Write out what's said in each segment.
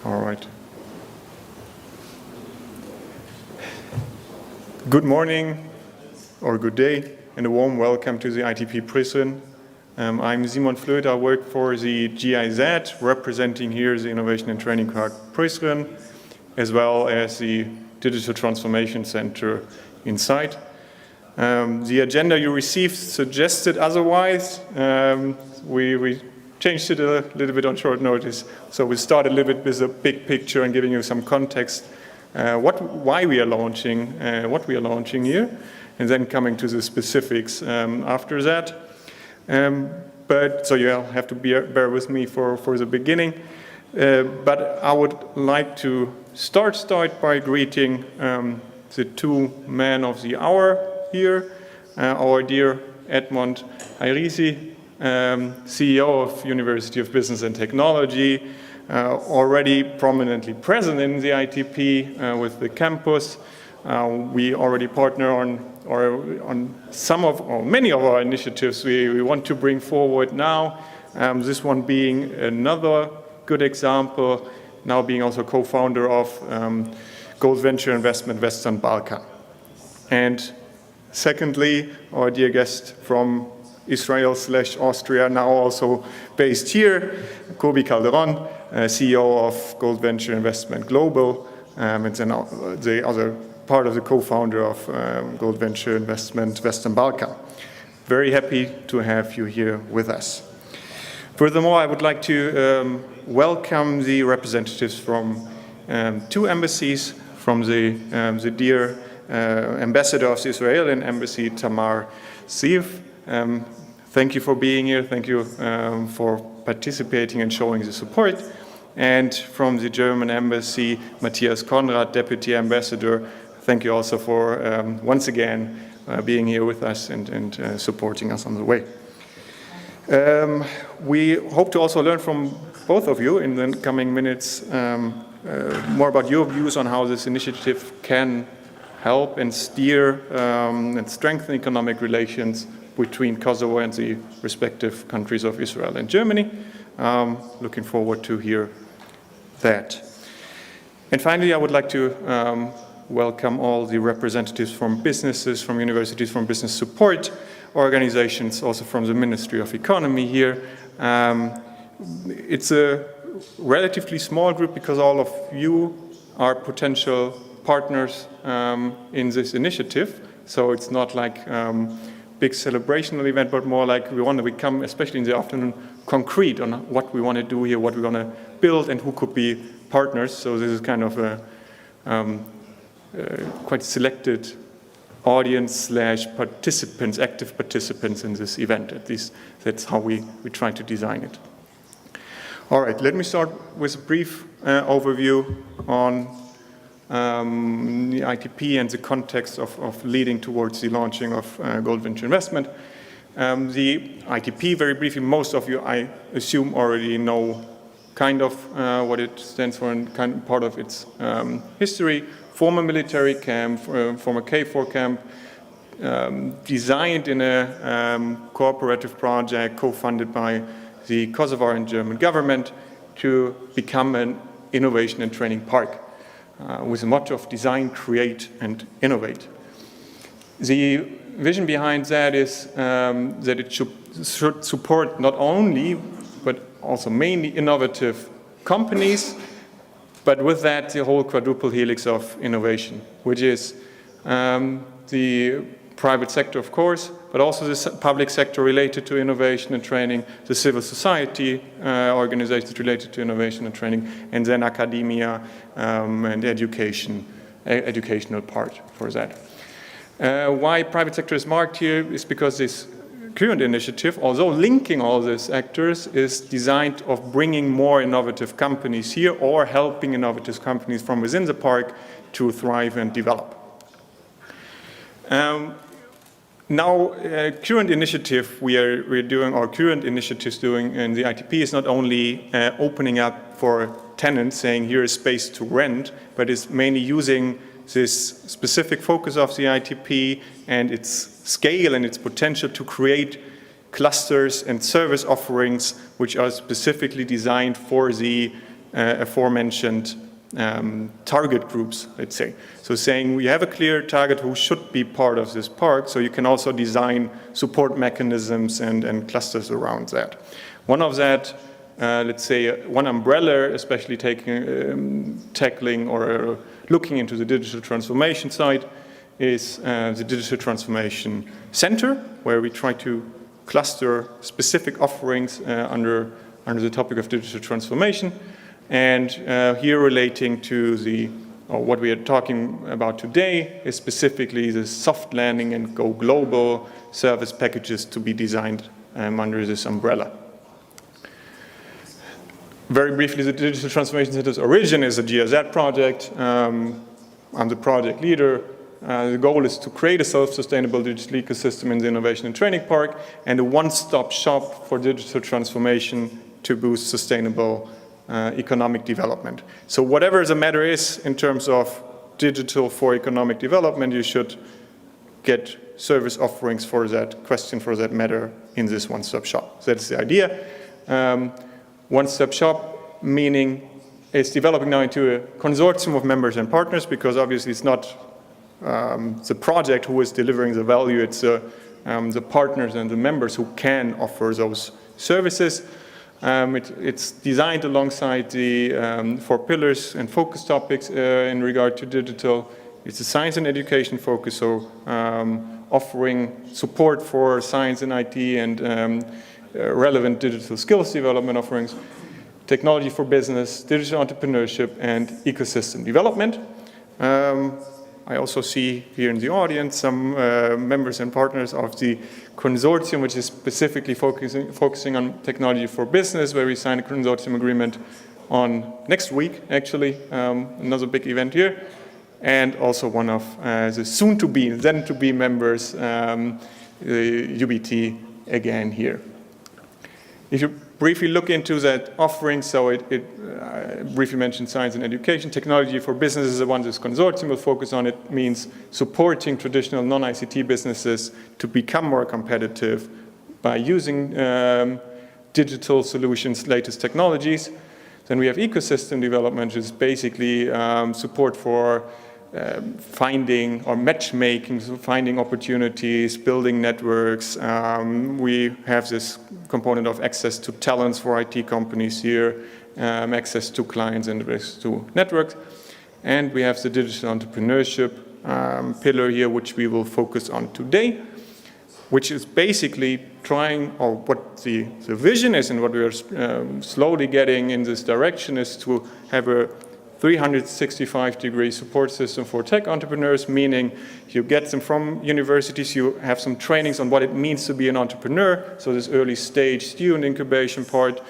All right. Good morning or good day and a warm welcome to the ITP Prizren. I'm Simon Flöth. I work for the GIZ, representing here the Innovation and Training Park Prizren, as well as the Digital Transformation Center inside. The agenda you received suggested otherwise. We changed it a little bit on short notice, so we'll start a little bit with a big picture and giving you some context, why we are launching, what we are launching here, and then coming to the specifics after that. So you'll have to bear with me for the beginning. But I would like to start by greeting the two men of the hour here, our dear Edmond Hairisi, CEO of University of Business and Technology, already prominently present in the ITP with the campus. We already partner on some of, or many of our initiatives we want to bring forward now. This one being another good example, now being also co-founder of Gold Venture Investment Western Balkan. And secondly, our dear guest from Israel/Austria, now also based here, Kobi Calderon, CEO of Gold Venture Investment Global, and then the other part of the co-founder of Gold Venture Investment Western Balkan. Very happy to have you here with us. Furthermore, I would like to welcome the representatives from two embassies, from the dear ambassador of the Israeli embassy, Tamar Ziv. Thank you for being here. Thank you for participating and showing the support. And from the German embassy, Matthias Konrad, deputy ambassador. Thank you also for once again being here with us and supporting us on the way. We hope to also learn from both of you in the coming minutes more about your views on how this initiative can help and steer and strengthen economic relations between Kosovo and the respective countries of Israel and Germany. Looking forward to hear that. And finally, I would like to welcome all the representatives from businesses, from universities, from business support organizations, also from the Ministry of Economy here. It's a relatively small group because all of you are potential partners in this initiative. So it's not like big celebrational event, but more like we want to become, especially in the afternoon, concrete on what we want to do here, what we want to build, and who could be partners. So this is kind of a quite selected audience/participants, active participants in this event. At least that's how we try to design it. All right, let me start with a brief overview on the ITP and the context of leading towards the launching of Gold Venture Investment. The ITP, very briefly, most of you, I assume, already know kind of what it stands for and kind of part of its history. Former military camp, former KFOR camp, designed in a cooperative project co-funded by the Kosovar and German government to become an innovation and training park. With a motto of design, create, and innovate. The vision behind that is that it should support not only, but also mainly innovative companies, but with that, the whole quadruple helix of innovation, which is the private sector, of course, but also the public sector related to innovation and training, the civil society organizations related to innovation and training, and then academia and educational part for that. Why private sector is marked here is because this current initiative, although linking all these actors, is designed of bringing more innovative companies here or helping innovative companies from within the park to thrive and develop. Now, current initiative we're doing, or current initiatives doing in the ITP is not only opening up for tenants, saying here is space to rent, but is mainly using this specific focus of the ITP and its scale and its potential to create clusters and service offerings which are specifically designed for the aforementioned target groups, let's say. So saying we have a clear target who should be part of this park, so you can also design support mechanisms and clusters around that. One of that, let's say, one umbrella, especially tackling or looking into the digital transformation side, is the Digital Transformation Center, where we try to cluster specific offerings under the topic of digital transformation. And here relating to what we are talking about today is specifically the soft landing and go global service packages to be designed under this umbrella. Very briefly, the Digital Transformation Center's origin is a GIZ project. I'm the project leader. The goal is to create a self-sustainable digital ecosystem in the Innovation and Training Park and a one-stop shop for digital transformation to boost sustainable economic development. So whatever the matter is in terms of digital for economic development, you should get service offerings for that question, for that matter, in this one-stop shop. That's the idea. One-stop shop, meaning it's developing now into a consortium of members and partners, because obviously it's not the project who is delivering the value, it's the partners and the members who can offer those services. It's designed alongside the 4 pillars and focus topics in regard to digital. It's a science and education focus, so offering support for science and IT and relevant digital skills development offerings, technology for business, digital entrepreneurship, and ecosystem development. I also see here in the audience some members and partners of the consortium, which is specifically focusing on technology for business, where we signed a consortium agreement on next week, actually, another big event here, and also one of the soon-to-be, then-to-be members, the UBT, again here. If you briefly look into that offering, so it briefly mentioned science and education. Technology for business is the one this consortium will focus on. It means supporting traditional non-ICT businesses to become more competitive by using digital solutions, latest technologies. Then we have ecosystem development, which is basically support for finding or matchmaking, so finding opportunities, building networks. We have this component of access to talents for IT companies here, access to clients and access to networks. And we have the digital entrepreneurship pillar here, which we will focus on today, which is basically trying, or what the vision is and what we are slowly getting in this direction is to have a 365-degree support system for tech entrepreneurs, meaning you get them from universities, you have some trainings on what it means to be an entrepreneur, so this early stage student incubation part,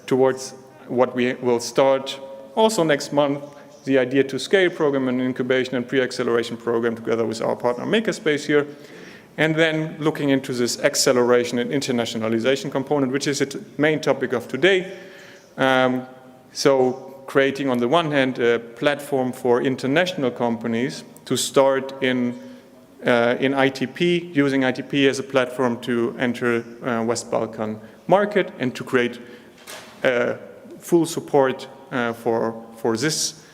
towards what we will start also next month, the Idea to Scale program, an incubation and pre-acceleration program together with our partner Makerspace here, and then looking into this acceleration and internationalization component, which is the main topic of today. So creating, on the one hand, a platform for international companies to start in ITP, using ITP as a platform to enter West Balkan market and to create full support for this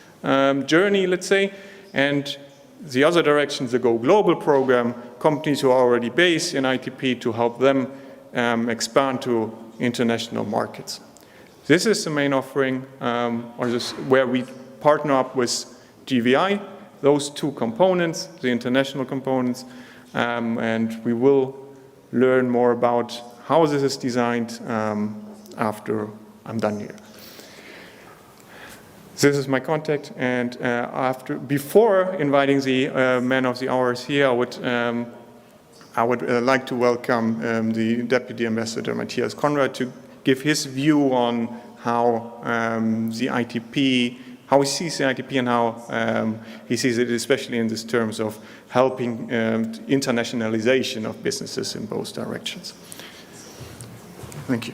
journey, let's say. And the other direction, the Go Global program, companies who are already based in ITP to help them expand to international markets. This is the main offering, or this where we partner up with GVI, those 2 components, the international components, and we will learn more about how this is designed after I'm done here. This is my contact, and before inviting the man of the hours here, I would like to welcome the Deputy Ambassador Matthias Conrad to give his view on how the ITP, how he sees the ITP and how he sees it, especially in this terms of helping internationalization of businesses in both directions. Thank you.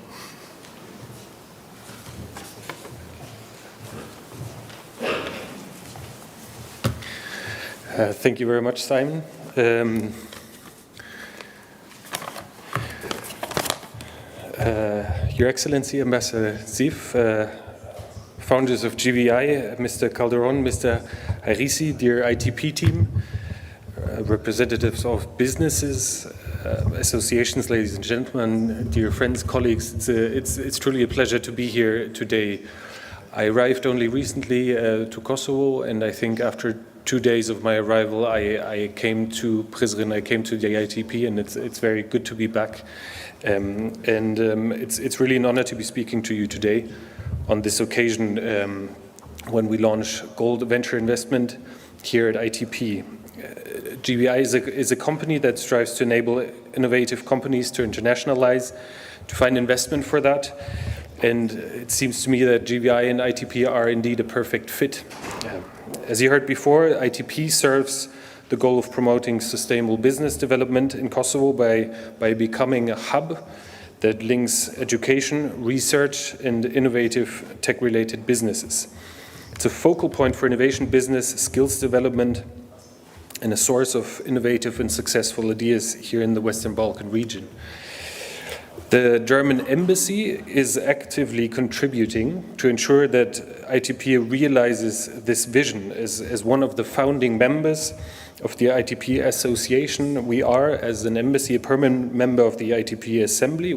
Thank you very much, Simon. Your Excellency, Ambassador Ziv, founders of GVI, Mr. Calderon, Mr. Harisi, dear ITP team, representatives of businesses, associations, ladies and gentlemen, dear friends, colleagues, it's truly a pleasure to be here today. I arrived only recently to Kosovo, and I think after 2 days of my arrival, I came to Prizren, I came to the ITP, and it's very good to be back. It's really an honor to be speaking to you today on this occasion when we launch Gold Venture Investment here at ITP. GVI is a company that strives to enable innovative companies to internationalize, to find investment for that. And it seems to me that GVI and ITP are indeed a perfect fit. As you heard before, ITP serves the goal of promoting sustainable business development in Kosovo by becoming a hub that links education, research, and innovative tech-related businesses. It's a focal point for innovation business, skills development, and a source of innovative and successful ideas here in the Western Balkan region. The German embassy is actively contributing to ensure that ITP realizes this vision. As one of the founding members of the ITP Association, we are, as an embassy, a permanent member of the ITP Assembly.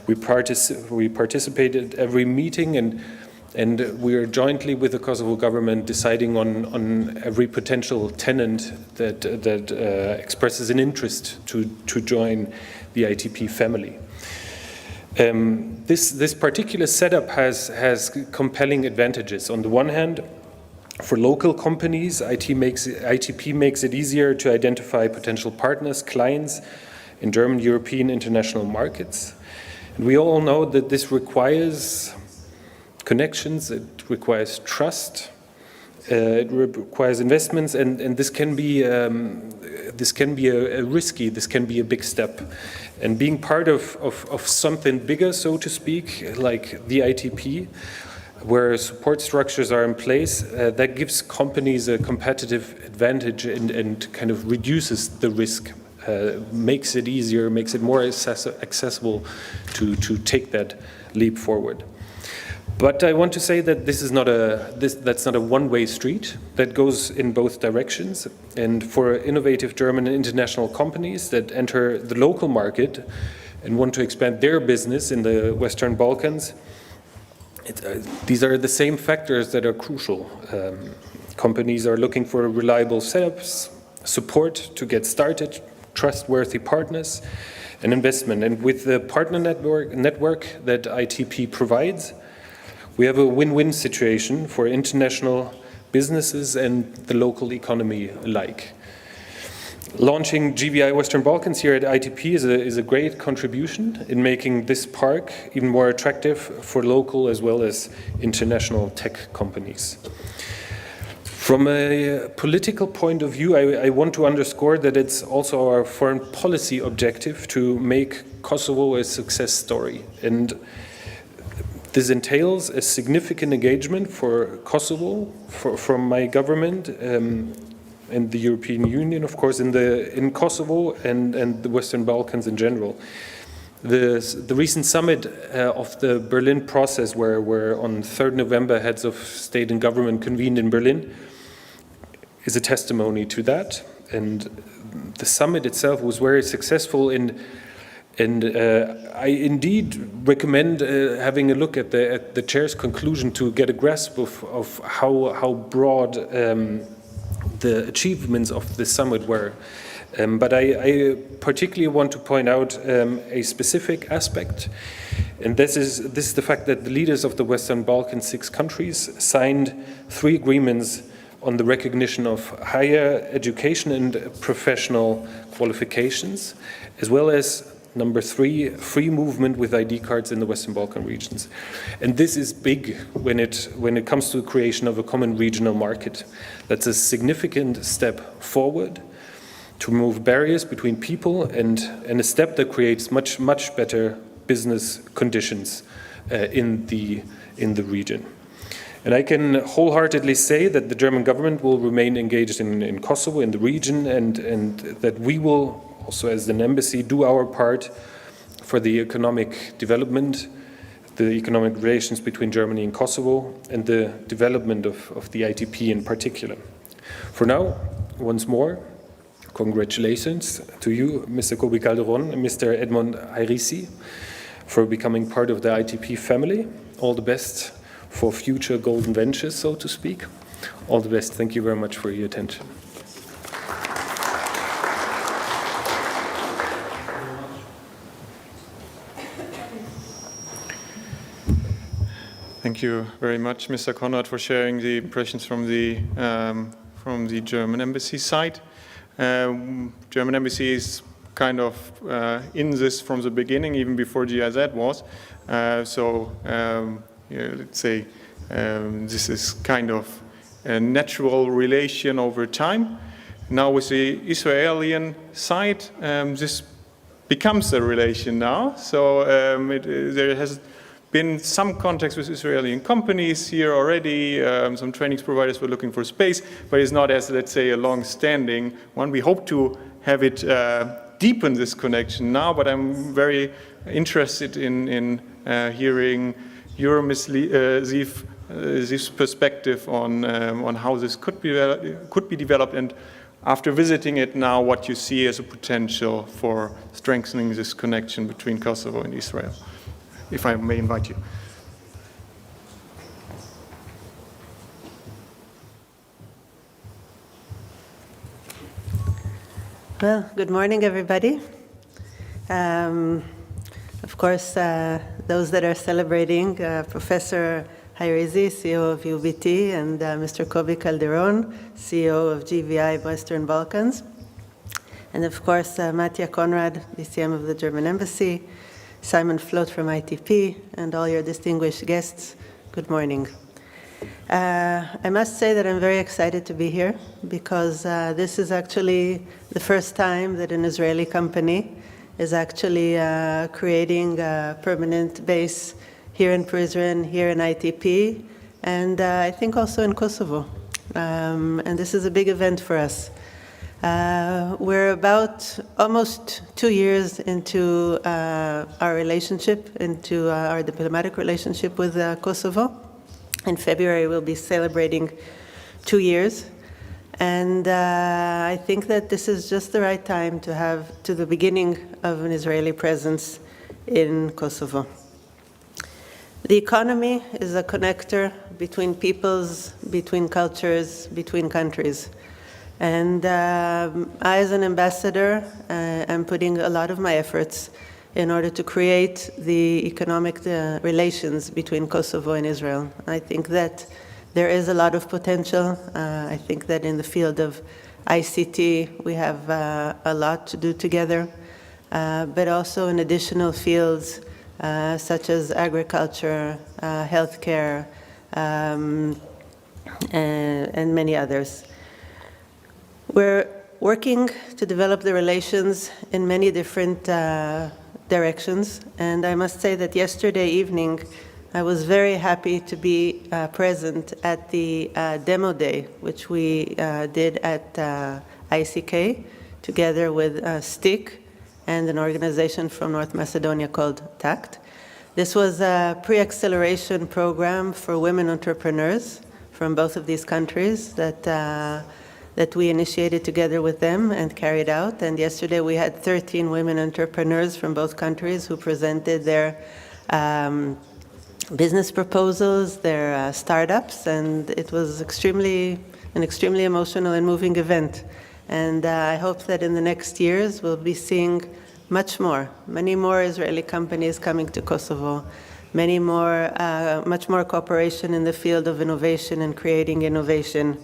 We participate at every meeting, and we are jointly with the Kosovo government deciding on every potential tenant that expresses an interest to join the ITP family. This particular setup has compelling advantages. On the one hand, for local companies, ITP makes it easier to identify potential partners, clients in German, European, international markets. And we all know that this requires connections, it requires trust, it requires investments, and this can be a risky, this can be a big step. And being part of something bigger, so to speak, like the ITP, where support structures are in place, that gives companies a competitive advantage and kind of reduces the risk, makes it easier, makes it more accessible to take that leap forward. But I want to say that that's not a one-way street, that goes in both directions. And for innovative German and international companies that enter the local market and want to expand their business in the Western Balkans, these are the same factors that are crucial. Companies are looking for reliable setups, support to get started, trustworthy partners, and investment. And with the partner network that ITP provides, we have a win-win situation for international businesses and the local economy alike. Launching GVI Western Balkans here at ITP is a great contribution in making this park even more attractive for local as well as international tech companies. From a political point of view, I want to underscore that it's also our foreign policy objective to make Kosovo a success story. And this entails a significant engagement for Kosovo, from my government and the European Union, of course, in Kosovo and the Western Balkans in general. The recent summit of the Berlin process, where on 3rd November heads of state and government convened in Berlin, is a testimony to that. And the summit itself was very successful and I indeed recommend having a look at the chair's conclusion to get a grasp of how broad the achievements of the summit were. But I particularly want to point out a specific aspect, and this is the fact that the leaders of the Western Balkan 6 countries signed 3 agreements on the recognition of higher education and professional qualifications, as well as number 3, free movement with ID cards in the Western Balkan regions. And this is big when it comes to the creation of a common regional market. That's a significant step forward to remove barriers between people and a step that creates much better business conditions in the region. And I can wholeheartedly say that the German government will remain engaged in Kosovo, in the region, and that we will also, as an embassy, do our part for the economic development the economic relations between Germany and Kosovo, and the development of the ITP in particular. For now, once more, congratulations to you, Mr. Kobi Calderon and Mr. Edmond Hairisi, for becoming part of the ITP family. All the best for future golden ventures, so to speak. All the best. Thank you very much for your attention. Thank you very much, Mr. Konrad, for sharing the impressions from the German embassy side. German embassy is kind of in this from the beginning, even before GIZ was. Yeah, let's say this is kind of a natural relation over time. Now with the Israeli side, this becomes a relation now. So there has been some contacts with Israeli companies here already. Some training providers were looking for space, but it's not as, let's say, a long-standing one. We hope to have it deepen this connection now, but I'm very interested in hearing your Ziv's perspective on how this could be developed, and after visiting it now, what you see as a potential for strengthening this connection between Kosovo and Israel. If I may invite you. Well, good morning, everybody. Of course, those that are celebrating, Professor Hairisi, CEO of UBT, and Mr. Kobi Calderon, CEO of GVI Western Balkans. And of course, Mattia Konrad, BCM of the German Embassy, Simon Float from ITP, and all your distinguished guests, good morning. I must say that I'm very excited to be here because this is actually the first time that an Israeli company is actually creating a permanent base here in Prizren, here in ITP, and I think also in Kosovo. And this is a big event for us. We're about almost 2 years into our relationship, into our diplomatic relationship with Kosovo. In February, we'll be celebrating 2 years. And I think that this is just the right time to have to the beginning of an Israeli presence in Kosovo. The economy is a connector between peoples, between cultures, between countries. And I, as an ambassador, am putting a lot of my efforts in order to create the economic relations between Kosovo and Israel. I think that there is a lot of potential. I think that in the field of ICT, we have a lot to do together, but also in additional fields such as agriculture, healthcare, and many others. We're working to develop the relations in many different directions, and I must say that yesterday evening I was very happy to be present at the demo day, which we did at ICK, together with STIC and an organization from North Macedonia called TACT. This was a pre-acceleration program for women entrepreneurs from both of these countries that we initiated together with them and carried out. And yesterday we had 13 women entrepreneurs from both countries who presented their business proposals, their startups, and it was an extremely emotional and moving event. And I hope that in the next years we'll be seeing much more, many more Israeli companies coming to Kosovo, much more cooperation in the field of innovation and creating innovation.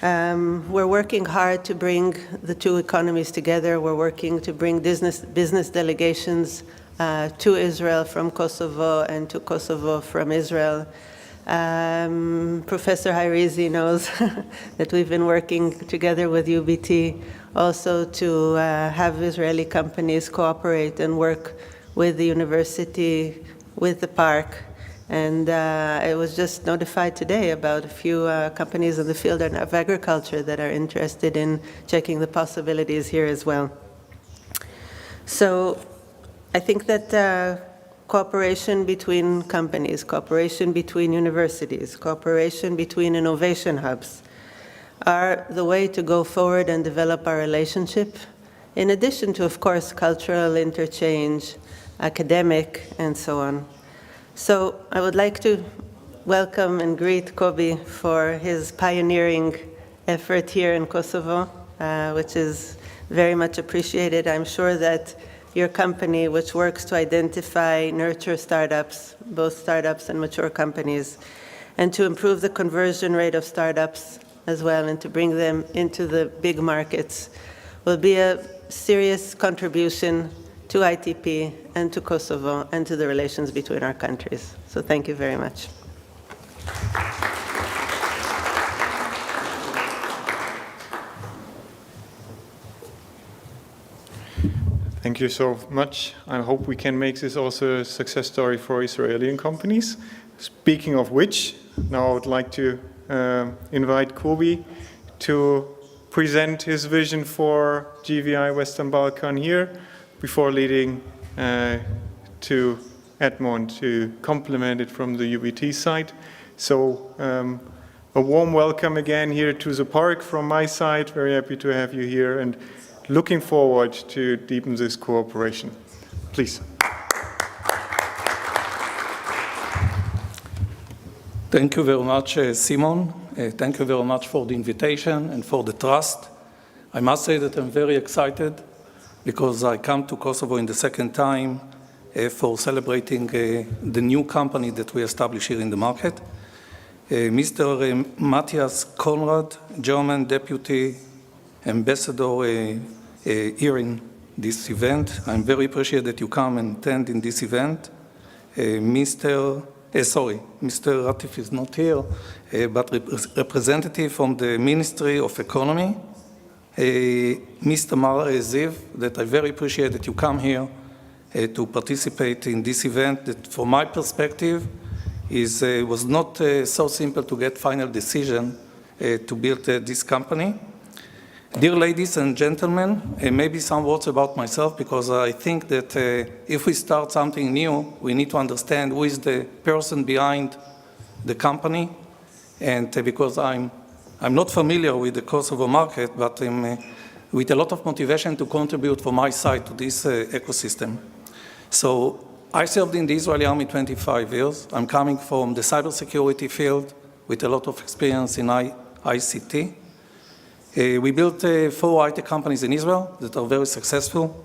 We're working hard to bring the two economies together. We're working to bring business delegations to Israel from Kosovo and to Kosovo from Israel. Professor Hairisi knows that we've been working together with UBT also to have Israeli companies cooperate and work with the university, with the park. And I was just notified today about a few companies in the field of agriculture that are interested in checking the possibilities here as well. So I think that cooperation between companies, cooperation between universities, cooperation between innovation hubs are the way to go forward and develop our relationship, in addition to, of course, cultural interchange, academic, and so on. So I would like to welcome and greet Kobi for his pioneering effort here in Kosovo, which is very much appreciated. I'm sure that your company, which works to identify, nurture startups, both startups and mature companies, and to improve the conversion rate of startups as well, and to bring them into the big markets, will be a serious contribution to ITP and to Kosovo and to the relations between our countries. So thank you very much. Thank you so much. I hope we can make this also a success story for Israeli companies. Speaking of which, now I would like to invite Kobi to present his vision for GVI Western Balkan here before leading to Edmond to complement it from the UBT side. So a warm welcome again here to the park from my side. Very happy to have you here and looking forward to deepen this cooperation. Please. Thank you very much, Simon. Thank you very much for the invitation and for the trust. I must say that I'm very excited because I come to Kosovo in the second time for celebrating the new company that we established here in the market. Mr. Matthias Konrad, German Deputy Ambassador here in this event. I'm very appreciated that you come and attend in this event. Mr. Ratif is not here, but representative from the Ministry of Economy, Mr. Mar Ziv, that I very appreciate that you come here to participate in this event that from my perspective was not so simple to get final decision to build this company. Dear ladies and gentlemen, maybe some words about myself, because I think that if we start something new, we need to understand who is the person behind the company. And because I'm not familiar with the Kosovo market, but I'm with a lot of motivation to contribute from my side to this ecosystem. So I served in the Israeli Army 25 years. I'm coming from the cybersecurity field with a lot of experience in ICT. We built 4 IT companies in Israel that are very successful.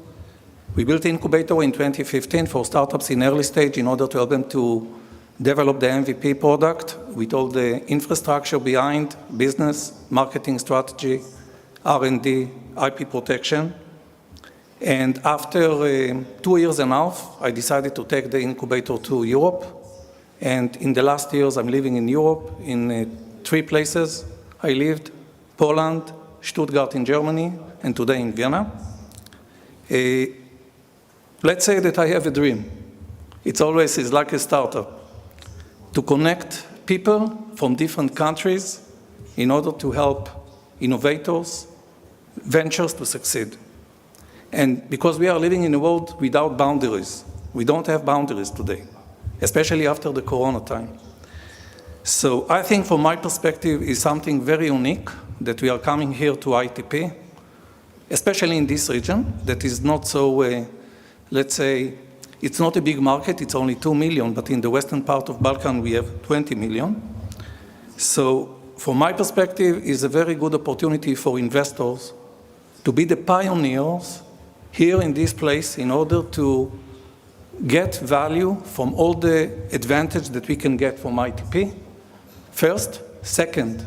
We built an incubator in 2015 for startups in early stage in order to help them to develop the MVP product with all the infrastructure behind business, marketing strategy, R&D, IP protection. And after 2 years and a half, I decided to take the incubator to Europe. And in the last years, I'm living in Europe in 3 places. I lived Poland, Stuttgart in Germany, and today in Vienna. Let's say that I have a dream. It's always like a startup, to connect people from different countries in order to help innovators, ventures to succeed. And because we are living in a world without boundaries, we don't have boundaries today, especially after the Corona time. So I think from my perspective is something very unique that we are coming here to ITP, especially in this region that is not so, let's say, it's not a big market, it's only 2 million, but in the western part of Balkan we have 20 million. So from my perspective is a very good opportunity for investors to be the pioneers here in this place in order to get value from all the advantage that we can get from ITP. First. Second,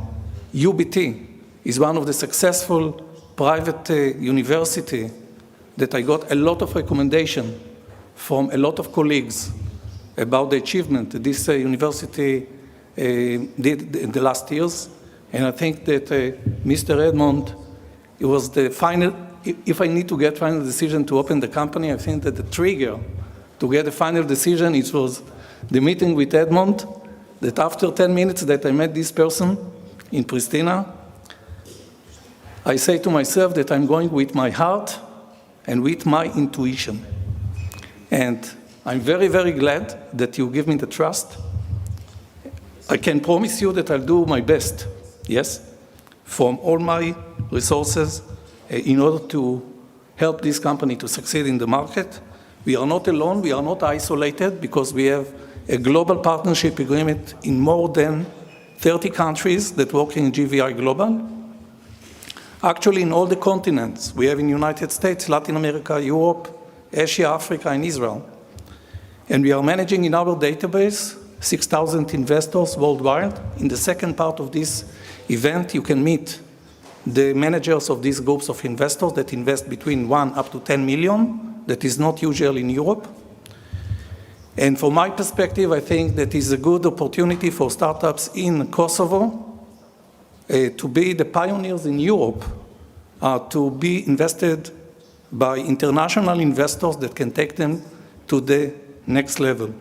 UBT is one of the successful private university that I got a lot of recommendation from a lot of colleagues about the achievement that this university did in the last years. And I think that Mr. Edmond, it was the final, if I need to get final decision to open the company, I think that the trigger to get a final decision, it was the meeting with Edmond, that after 10 minutes that I met this person in Pristina, I say to myself that I'm going with my heart and with my intuition. And I'm very, very glad that you give me the trust. I can promise you that I'll do my best, yes, from all my resources in order to help this company to succeed in the market. We are not alone, we are not isolated, because we have a global partnership agreement in more than 30 countries that work in GVI Global. Actually, in all the continents, we have in the United States, Latin America, Europe, Asia, Africa, and Israel. And we are managing in our database 6,000 investors worldwide. In the second part of this event, you can meet the managers of these groups of investors that invest between 1 up to 10 million. That is not usual in Europe. And from my perspective, I think that is a good opportunity for startups in Kosovo to be the pioneers in Europe, to be invested by international investors that can take them to the next level.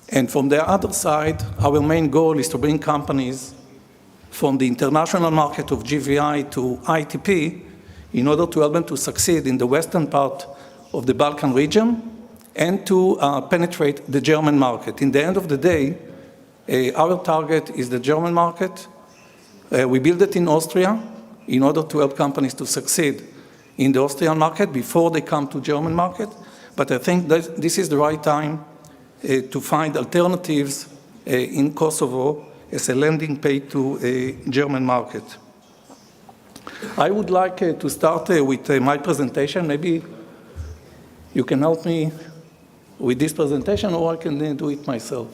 And from the other side, our main goal is to bring companies from the international market of GVI to ITP in order to help them to succeed in the western part of the Balkan region and to penetrate the German market. In the end of the day, our target is the German market. We built it in Austria in order to help companies to succeed in the Austrian market before they come to German market. But I think that this is the right time to find alternatives in Kosovo as a landing page to a German market. I would like to start with my presentation. Maybe you can help me with this presentation, or I can do it myself.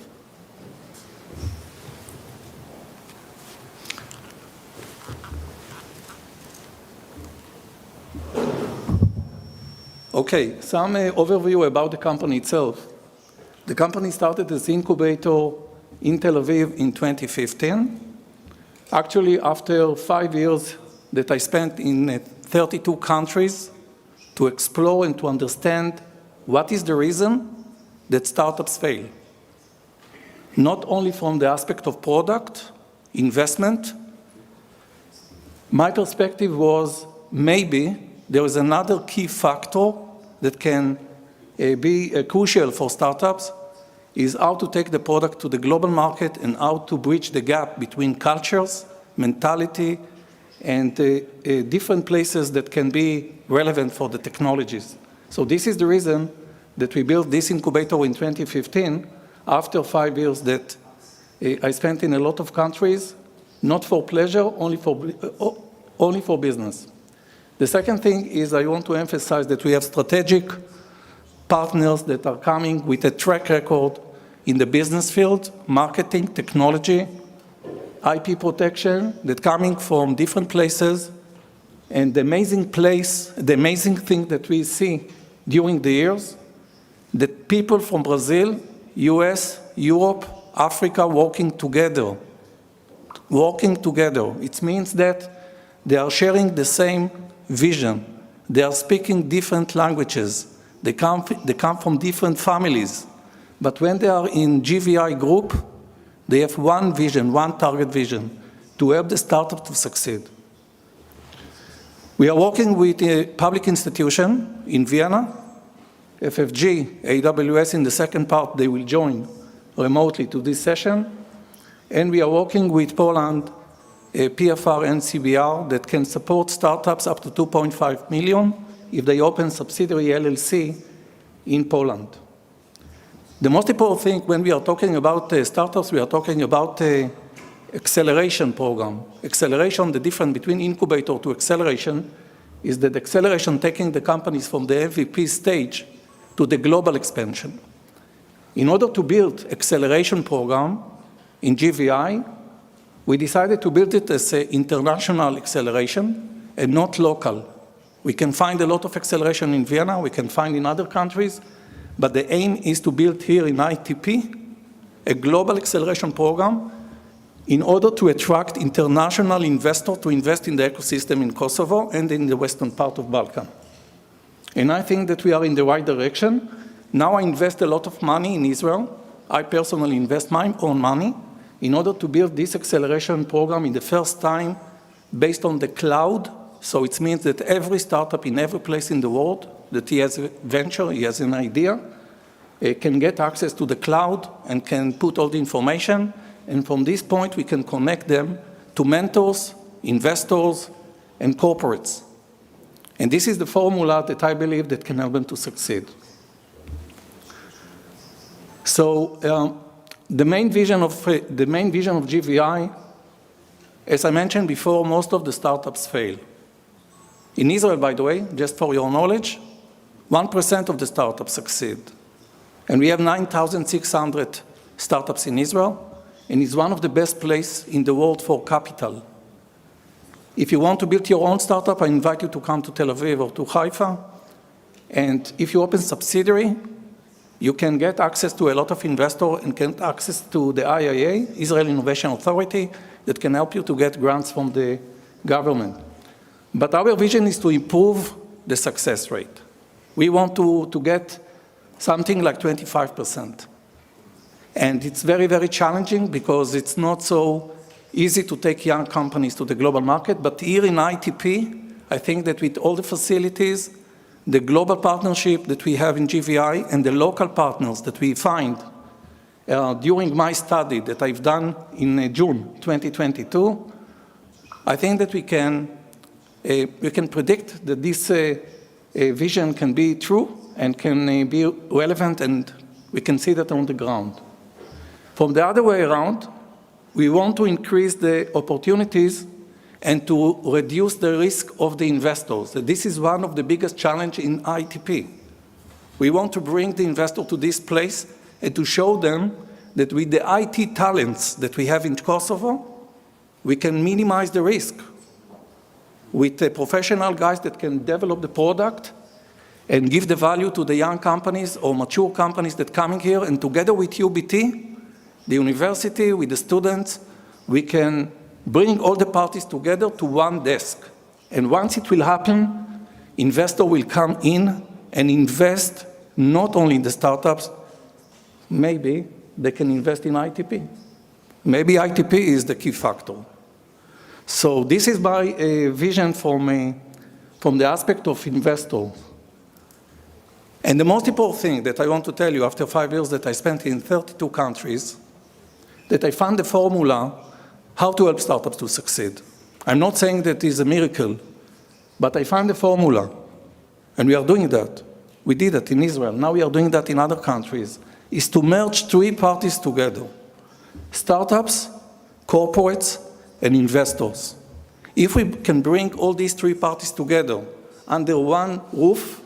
Okay, some overview about the company itself. The company started as incubator in Tel Aviv in 2015. Actually, after 5 years that I spent in 32 countries to explore and to understand what is the reason that startups fail. Not only from the aspect of product, investment. My perspective was maybe there is another key factor that can be crucial for startups, is how to take the product to the global market and how to bridge the gap between cultures, mentality, and different places that can be relevant for the technologies. So this is the reason that we built this incubator in 2015, after 5 years that I spent in a lot of countries, not for pleasure, only for business. The second thing is I want to emphasize that we have strategic partners that are coming with a track record in the business field, marketing, technology, IP protection, that coming from different places. And the amazing thing that we see during the years, that people from Brazil, US, Europe, Africa working together. It means that they are sharing the same vision. They are speaking different languages. They come from different families. But when they are in GVI group, they have one vision, one target vision, to help the startup to succeed. We are working with a public institution in Vienna, FFG, AWS in the second part, they will join remotely to this session. And we are working with Poland, PFR and CBR that can support startups up to 2.5 million if they open subsidiary LLC in Poland. The most important thing when we are talking about startups, we are talking about acceleration program. Acceleration, the difference between incubator to acceleration is that acceleration taking the companies from the MVP stage to the global expansion. In order to build acceleration program in GVI, we decided to build it as an international acceleration and not local. We can find a lot of acceleration in Vienna, we can find in other countries, but the aim is to build here in ITP a global acceleration program in order to attract international investors to invest in the ecosystem in Kosovo and in the western part of Balkan. And I think that we are in the right direction. Now I invest a lot of money in Israel. I personally invest my own money in order to build this acceleration program in the first time based on the cloud. So it means that every startup in every place in the world that he has a venture, he has an idea, can get access to the cloud and can put all the information. And from this point, we can connect them to mentors, investors, and corporates. And this is the formula that I believe that can help them to succeed. So the main vision of GVI, as I mentioned before, most of the startups fail. In Israel, by the way, just for your knowledge, 1% of the startups succeed. And we have 9,600 startups in Israel, and it's one of the best places in the world for capital. If you want to build your own startup, I invite you to come to Tel Aviv or to Haifa. And if you open subsidiary, you can get access to a lot of investors and get access to the IIA, Israel Innovation Authority, that can help you to get grants from the government. But our vision is to improve the success rate. We want to get something like 25%. And it's very, very challenging because it's not so easy to take young companies to the global market. But here in ITP, I think that with all the facilities, the global partnership that we have in GVI and the local partners that we find during my study that I've done in June 2022, I think that we can predict that this vision can be true and can be relevant, and we can see that on the ground. From the other way around, we want to increase the opportunities and to reduce the risk of the investors. This is one of the biggest challenges in ITP. We want to bring the investor to this place and to show them that with the IT talents that we have in Kosovo, we can minimize the risk. With the professional guys that can develop the product and give the value to the young companies or mature companies that are coming here, and together with UBT, the university, with the students, we can bring all the parties together to one desk. And once it will happen, investor will come in and invest not only in the startups, maybe they can invest in ITP. Maybe ITP is the key factor. So this is my vision from the aspect of investors. And the most important thing that I want to tell you after 5 years that I spent in 32 countries, that I found the formula how to help startups to succeed. I'm not saying that it's a miracle, but I found the formula, and we are doing that. We did that in Israel. Now we are doing that in other countries, is to merge 3 parties together: startups, corporates, and investors. If we can bring all these 3 parties together under one roof,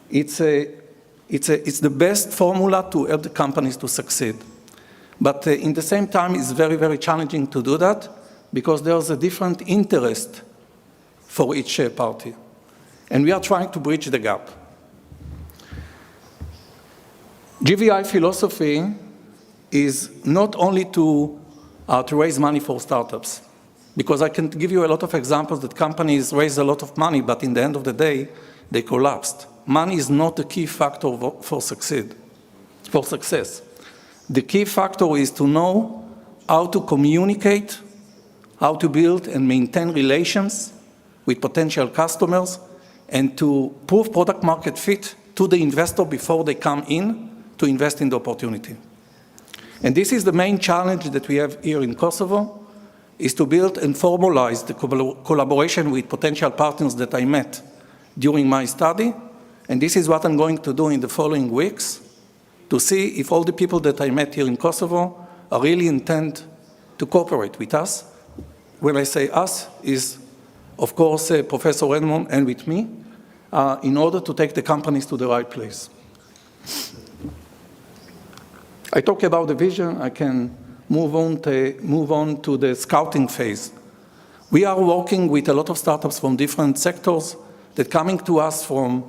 it's the best formula to help the companies to succeed. But in the same time, it's very, very challenging to do that because there's a different interest for each party. And we are trying to bridge the gap. GVI philosophy is not only to raise money for startups, because I can give you a lot of examples that companies raise a lot of money, but in the end of the day, they collapsed. Money is not the key factor for success. The key factor is to know how to communicate, how to build and maintain relations with potential customers, and to prove product market fit to the investor before they come in to invest in the opportunity. And this is the main challenge that we have here in Kosovo, is to build and formalize the collaboration with potential partners that I met during my study. And this is what I'm going to do in the following weeks, to see if all the people that I met here in Kosovo are really intent to cooperate with us. When I say us, is of course Professor Redmond and with me, in order to take the companies to the right place. I talk about the vision. I can move on to the scouting phase. We are working with a lot of startups from different sectors that are coming to us from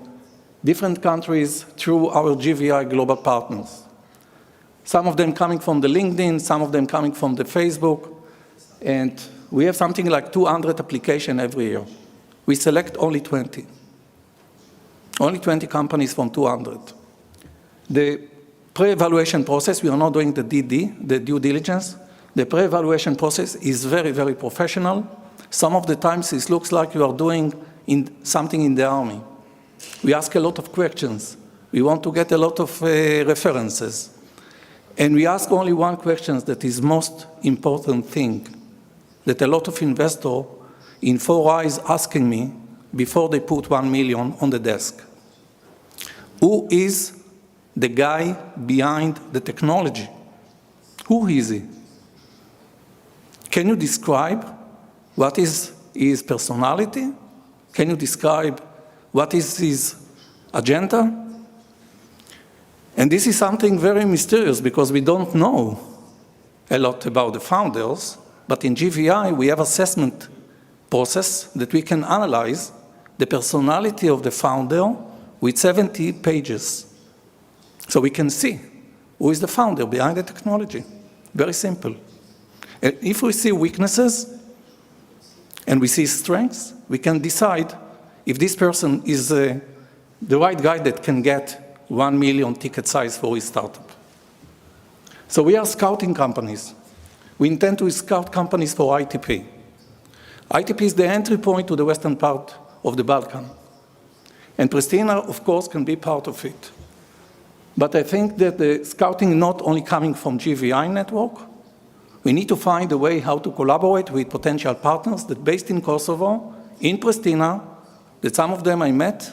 different countries through our GVI global partners. Some of them coming from the LinkedIn, some of them coming from the Facebook, and we have something like 200 applications every year. We select only 20. Only 20 companies from 200. The pre-evaluation process, we are not doing the DD, the due diligence. The pre-evaluation process is very, very professional. Some of the times it looks like you are doing something in the army. We ask a lot of questions. We want to get a lot of references. And we ask only one question that is most important thing that a lot of investors in 4 eyes asking me before they put 1 million on the desk. Who is the guy behind the technology? Who is he? Can you describe what is his personality? Can you describe what is his agenda? And this is something very mysterious because we don't know a lot about the founders, but in GVI we have assessment process that we can analyze the personality of the founder with 70 pages. So we can see who is the founder behind the technology. Very simple. And if we see weaknesses and we see strengths, we can decide if this person is the right guy that can get 1 million ticket size for his startup. So we are scouting companies. We intend to scout companies for ITP. ITP is the entry point to the western part of the Balkan. And Pristina, of course, can be part of it. But I think that the scouting is not only coming from GVI network. We need to find a way how to collaborate with potential partners that based in Kosovo, in Pristina, that some of them I met,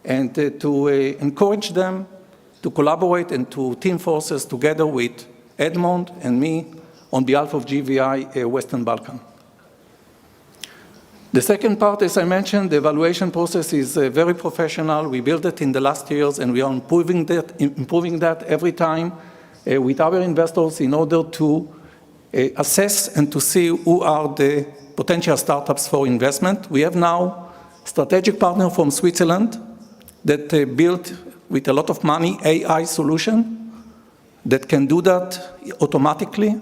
and to encourage them to collaborate and to team forces together with Edmond and me on behalf of GVI Western Balkan. The second part, as I mentioned, the evaluation process is very professional. We built it in the last years, and we are improving that every time with our investors in order to assess and to see who are the potential startups for investment. We have now a strategic partner from Switzerland that built with a lot of money AI solution that can do that automatically,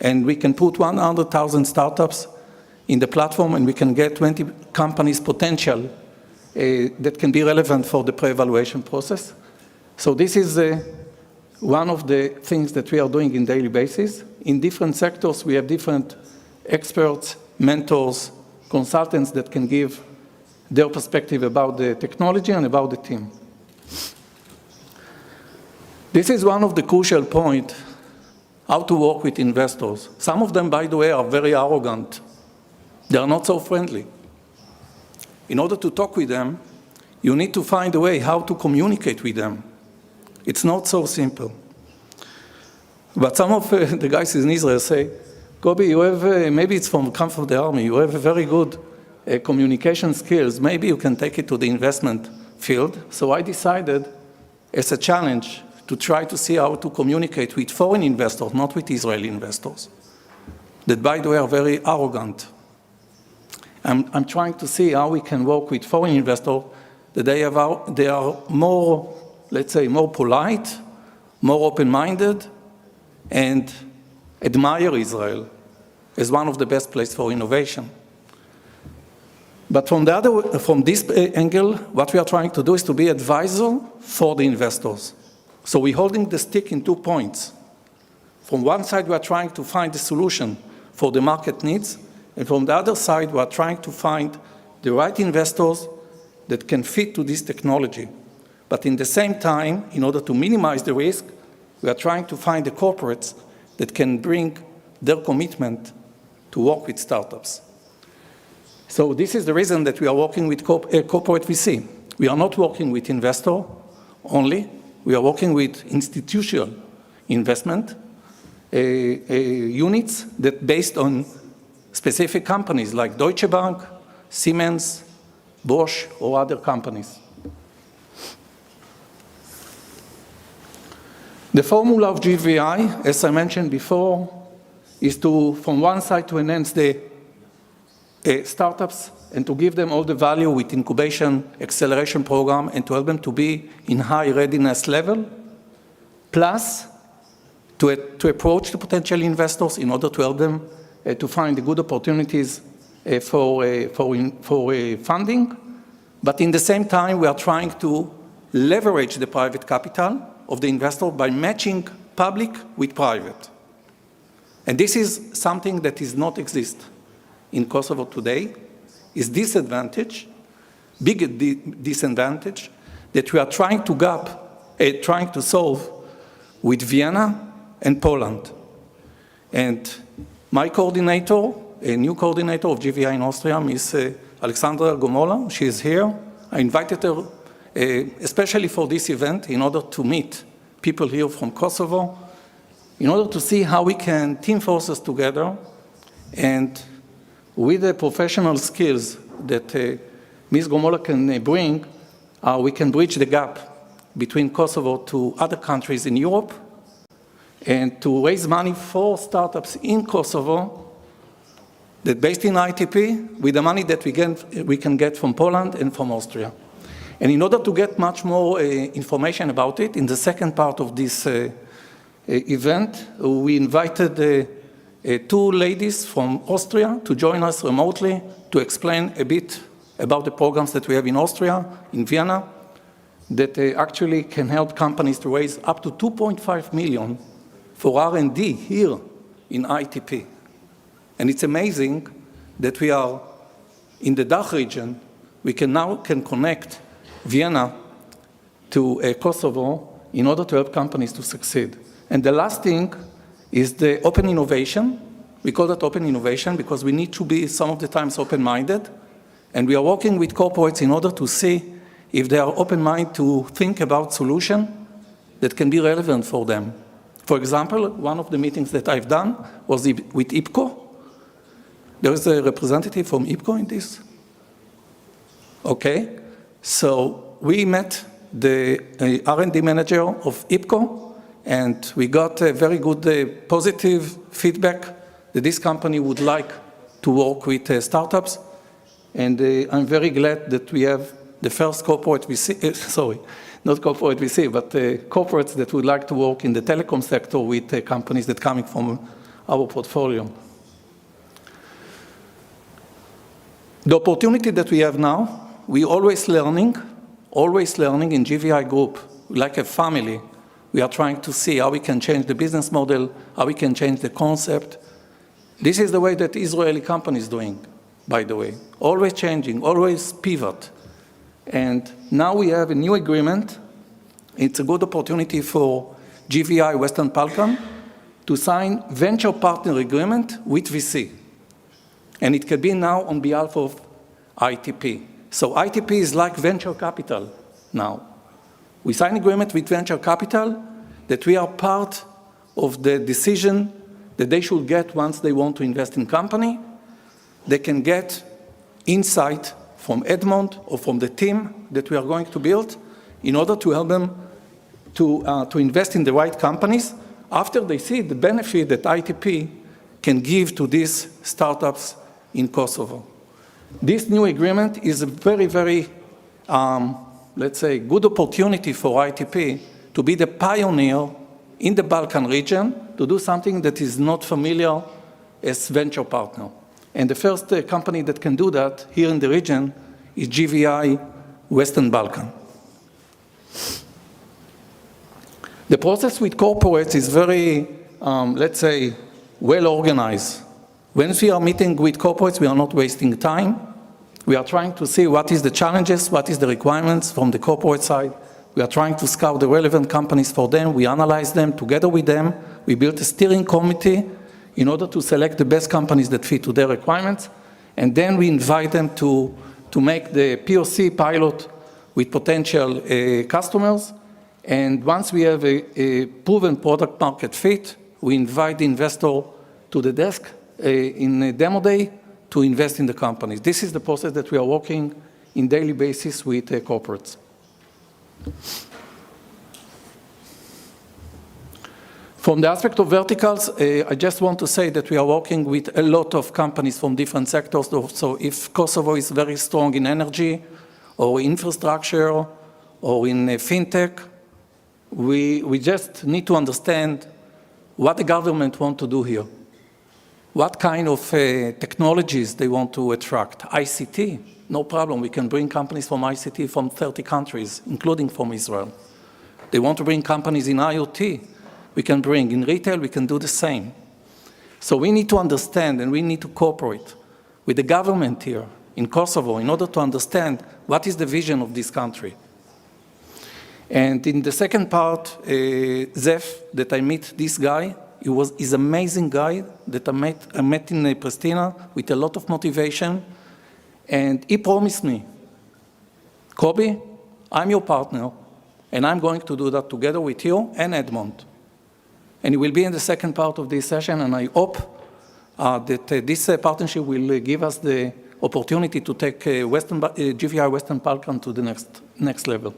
and we can put 100,000 startups in the platform, and we can get 20 companies potential that can be relevant for the pre-evaluation process. So this is one of the things that we are doing in daily basis. In different sectors, we have different experts, mentors, consultants that can give their perspective about the technology and about the team. This is one of the crucial points, how to work with investors. Some of them, by the way, are very arrogant. They are not so friendly. In order to talk with them, you need to find a way how to communicate with them. It's not so simple. But some of the guys in Israel say, Kobi, you have, maybe it's come from the army, you have a very good communication skills. Maybe you can take it to the investment field. So I decided as a challenge to try to see how to communicate with foreign investors, not with Israeli investors, that, by the way, are very arrogant. I'm trying to see how we can work with foreign investors that they are more, let's say, more polite, more open-minded, and admire Israel as one of the best places for innovation. But from this angle, what we are trying to do is to be advisor for the investors. So we're holding the stick in 2 points. From one side, we are trying to find a solution for the market needs, and from the other side, we are trying to find the right investors that can fit to this technology. But in the same time, in order to minimize the risk, we are trying to find the corporates that can bring their commitment to work with startups. So this is the reason that we are working with corporate VC. We are not working with investor only. We are working with institutional investment units that based on specific companies like Deutsche Bank, Siemens, Bosch, or other companies. The formula of GVI, as I mentioned before, is to, from one side, to enhance the startups and to give them all the value with incubation acceleration program and to help them to be in high readiness level, plus to approach the potential investors in order to help them to find the good opportunities for funding. But in the same time, we are trying to leverage the private capital of the investor by matching public with private. And this is something that does not exist in Kosovo today, is disadvantage, big disadvantage, that we are trying to solve with Vienna and Poland. And my coordinator, a new coordinator of GVI in Austria, Ms. Alexandra Gomola, she is here. I invited her especially for this event in order to meet people here from Kosovo, in order to see how we can team forces together and with the professional skills that Ms. Gomola can bring, we can bridge the gap between Kosovo to other countries in Europe and to raise money for startups in Kosovo that based in ITP with the money that we can get from Poland and from Austria. And in order to get much more information about it, in the second part of this event, we invited two ladies from Austria to join us remotely to explain a bit about the programs that we have in Austria, in Vienna, that actually can help companies to raise up to 2.5 million for R&D here in ITP. And it's amazing that we are in the DACH region, we can now connect Vienna to Kosovo in order to help companies to succeed. And the last thing is the open innovation. We call that open innovation because we need to be some of the times open-minded. And we are working with corporates in order to see if they are open-minded to think about solutions that can be relevant for them. For example, one of the meetings that I've done was with IPCO. There is a representative from IPCO in this? Okay. So we met the R&D manager of IPCO, and we got a very good positive feedback that this company would like to work with startups. And I'm very glad that we have the first corporate VC, sorry, not corporate VC, but corporates that would like to work in the telecom sector with companies that are coming from our portfolio. The opportunity that we have now, we're always learning in GVI Group, like a family. We are trying to see how we can change the business model, how we can change the concept. This is the way that Israeli companies doing, by the way. Always changing, always pivot. And now we have a new agreement. It's a good opportunity for GVI Western Balkan to sign venture partner agreement with VC. And it can be now on behalf of ITP. So ITP is like venture capital now. We sign agreement with venture capital that we are part of the decision that they should get once they want to invest in company. They can get insight from Edmond or from the team that we are going to build in order to help them to invest in the right companies after they see the benefit that ITP can give to these startups in Kosovo. This new agreement is a very, very, let's say, good opportunity for ITP to be the pioneer in the Balkan region to do something that is not familiar as venture partner. And the first company that can do that here in the region is GVI Western Balkan. The process with corporates is very, let's say, well organized. When we are meeting with corporates, we are not wasting time. We are trying to see what is the challenges, what is the requirements from the corporate side. We are trying to scout the relevant companies for them. We analyze them together with them. We built a steering committee in order to select the best companies that fit to their requirements. And then we invite them to make the POC pilot with potential customers. And once we have a proven product market fit, we invite the investor to the desk in a demo day to invest in the companies. This is the process that we are working in daily basis with corporates. From the aspect of verticals, I just want to say that we are working with a lot of companies from different sectors. So if Kosovo is very strong in energy or infrastructure or in fintech, we just need to understand what the government wants to do here. What kind of technologies they want to attract. ICT, no problem. We can bring companies from ICT from 30 countries, including from Israel. They want to bring companies in IoT. We can bring. In retail, we can do the same. So we need to understand and we need to cooperate with the government here in Kosovo in order to understand what is the vision of this country. And in the second part, Zef, that I meet this guy, he's an amazing guy that I met in Pristina with a lot of motivation. And he promised me, Kobe, I'm your partner, and I'm going to do that together with you and Edmond. And he will be in the second part of this session, and I hope that this partnership will give us the opportunity to take GVI Western Balkan to the next level.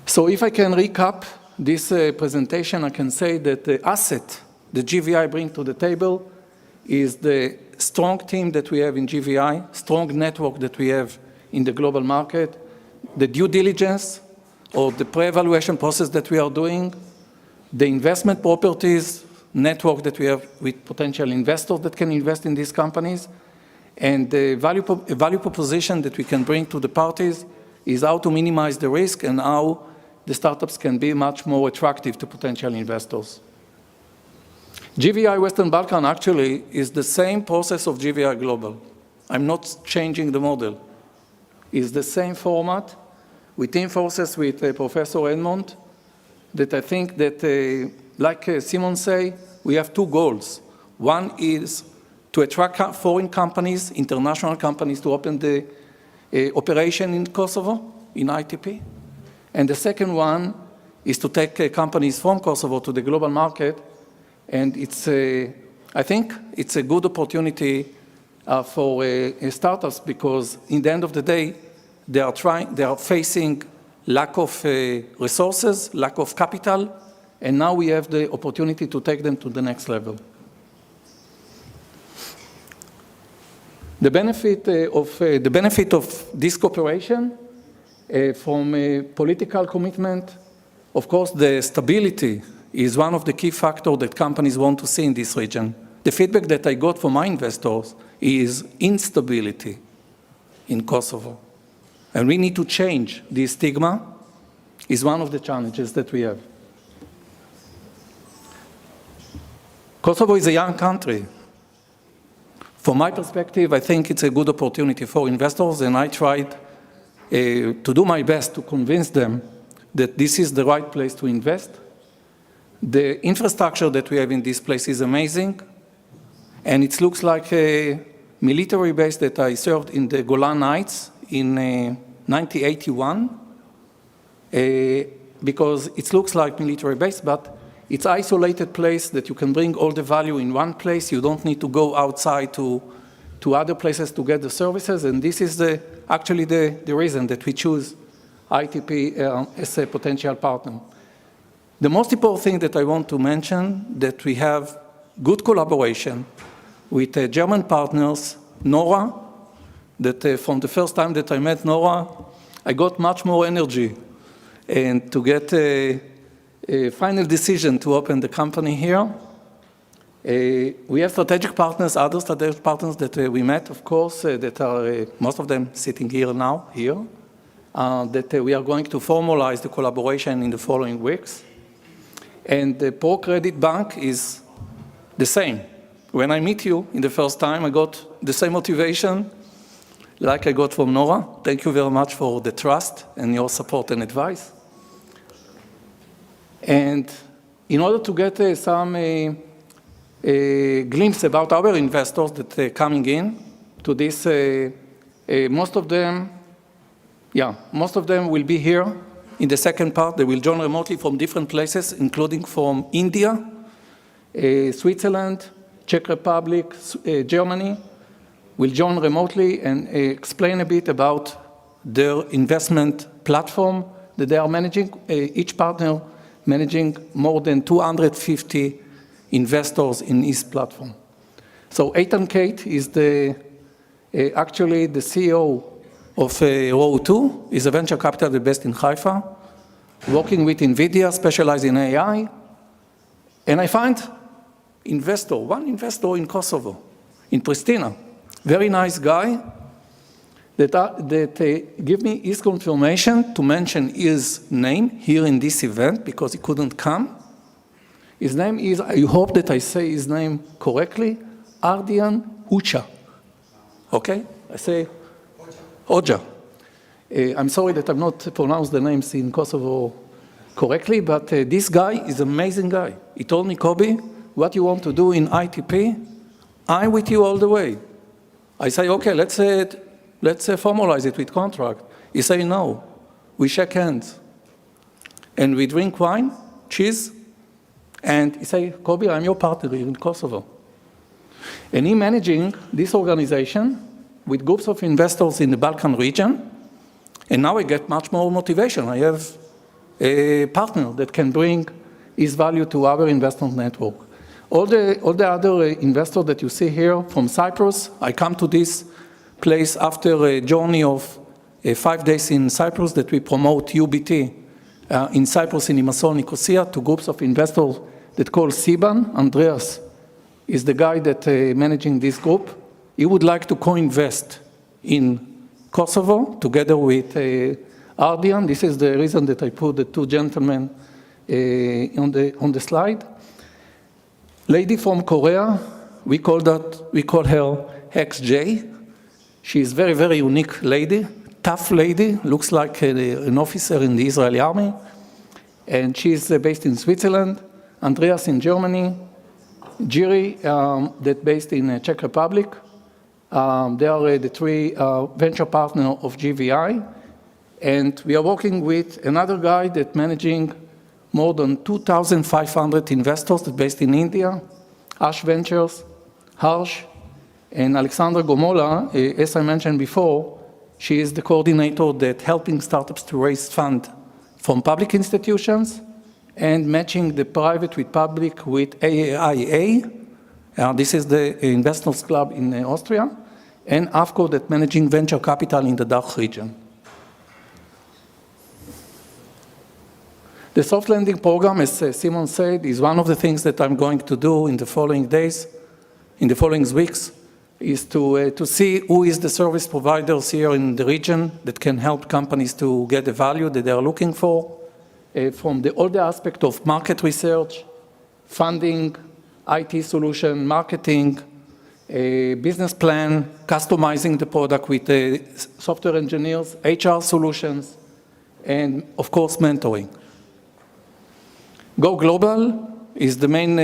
So if I can recap this presentation, I can say that the asset that GVI brings to the table is the strong team that we have in GVI, strong network that we have in the global market, the due diligence or the pre-evaluation process that we are doing, the investment properties network that we have with potential investors that can invest in these companies, and the value proposition that we can bring to the parties is how to minimize the risk and how the startups can be much more attractive to potential investors. GVI Western Balkan actually is the same process of GVI Global. I'm not changing the model. It's the same format. We team forces with Professor Edmond that I think that, like Simon say, we have two goals. One is to attract foreign companies, international companies, to open the operation in Kosovo, in ITP. And the second one is to take companies from Kosovo to the global market. And I think it's a good opportunity for startups, because in the end of the day, they are facing lack of resources, lack of capital, and now we have the opportunity to take them to the next level. The benefit of this cooperation from a political commitment, of course, the stability is one of the key factors that companies want to see in this region. The feedback that I got from my investors is instability in Kosovo. And we need to change this stigma. Is one of the challenges that we have. Kosovo is a young country. From my perspective, I think it's a good opportunity for investors, and I tried to do my best to convince them that this is the right place to invest. The infrastructure that we have in this place is amazing, and it looks like a military base that I served in the Golan Heights in 1981, because it looks like military base, but it's an isolated place that you can bring all the value in one place. You don't need to go outside to other places to get the services, and this is actually the reason that we choose ITP as a potential partner. The most important thing that I want to mention, that we have good collaboration with German partners, Nora, that from the first time that I met Nora, I got much more energy and to get a final decision to open the company here. We have strategic partners, other strategic partners that we met, of course, that are most of them sitting here now, that we are going to formalize the collaboration in the following weeks. And the Pro Credit Bank is the same. When I meet you in the first time, I got the same motivation like I got from Nora. Thank you very much for the trust and your support and advice. And in order to get some glimpse about our investors that are coming in to this, most of them will be here in the second part. They will join remotely from different places, including from India, Switzerland, Czech Republic, Germany, will join remotely and explain a bit about their investment platform that they are managing, each partner managing more than 250 investors in his platform. So Eitan Kate is actually the CEO of Row2, is a venture capital based in Haifa, working with NVIDIA, specialized in AI. And I find one investor in Kosovo, in Pristina, very nice guy, that give me his confirmation to mention his name here in this event because he couldn't come. His name is, I hope that I say his name correctly, Ardian Ucha. Okay? I say Oja. I'm sorry that I've not pronounced the names in Kosovo correctly, but this guy is an amazing guy. He told me, Kobe, what you want to do in ITP, I'm with you all the way. I say, okay, let's formalize it with contract. He say, no, we shake hands. And we drink wine, cheese, and he say, Kobe, I'm your partner here in Kosovo. And he managing this organization with groups of investors in the Balkan region, and now I get much more motivation. I have a partner that can bring his value to our investment network. All the other investors that you see here from Cyprus, I come to this place after a journey of 5 days in Cyprus that we promote UBT in Cyprus, in Limassol, Nicosia, to groups of investors that call Siban. Andreas is the guy that managing this group. He would like to co-invest in Kosovo together with Ardian. This is the reason that I put the two gentlemen on the slide. Lady from Korea, we call her XJ. She is very, very unique lady, tough lady, looks like an officer in the Israeli army. And she's based in Switzerland. Andreas in Germany. Jiri, that based in Czech Republic. They are the three venture partners of GVI. And we are working with another guy that managing more than 2,500 investors that based in India, Ash Ventures, Harsh, and Alexandra Gomola, as I mentioned before, she is the coordinator that helping startups to raise funds from public institutions and matching the private with public with AIA. This is the Investors Club in Austria, and AFCO that managing venture capital in the DACH region. The soft landing program, as Simon said, is one of the things that I'm going to do in the following days, in the following weeks, is to see who is the service providers here in the region that can help companies to get the value that they are looking for, from all the aspect of market research, funding, IT solution, marketing, business plan, customizing the product with software engineers, HR solutions, and of course, mentoring. Go Global is the main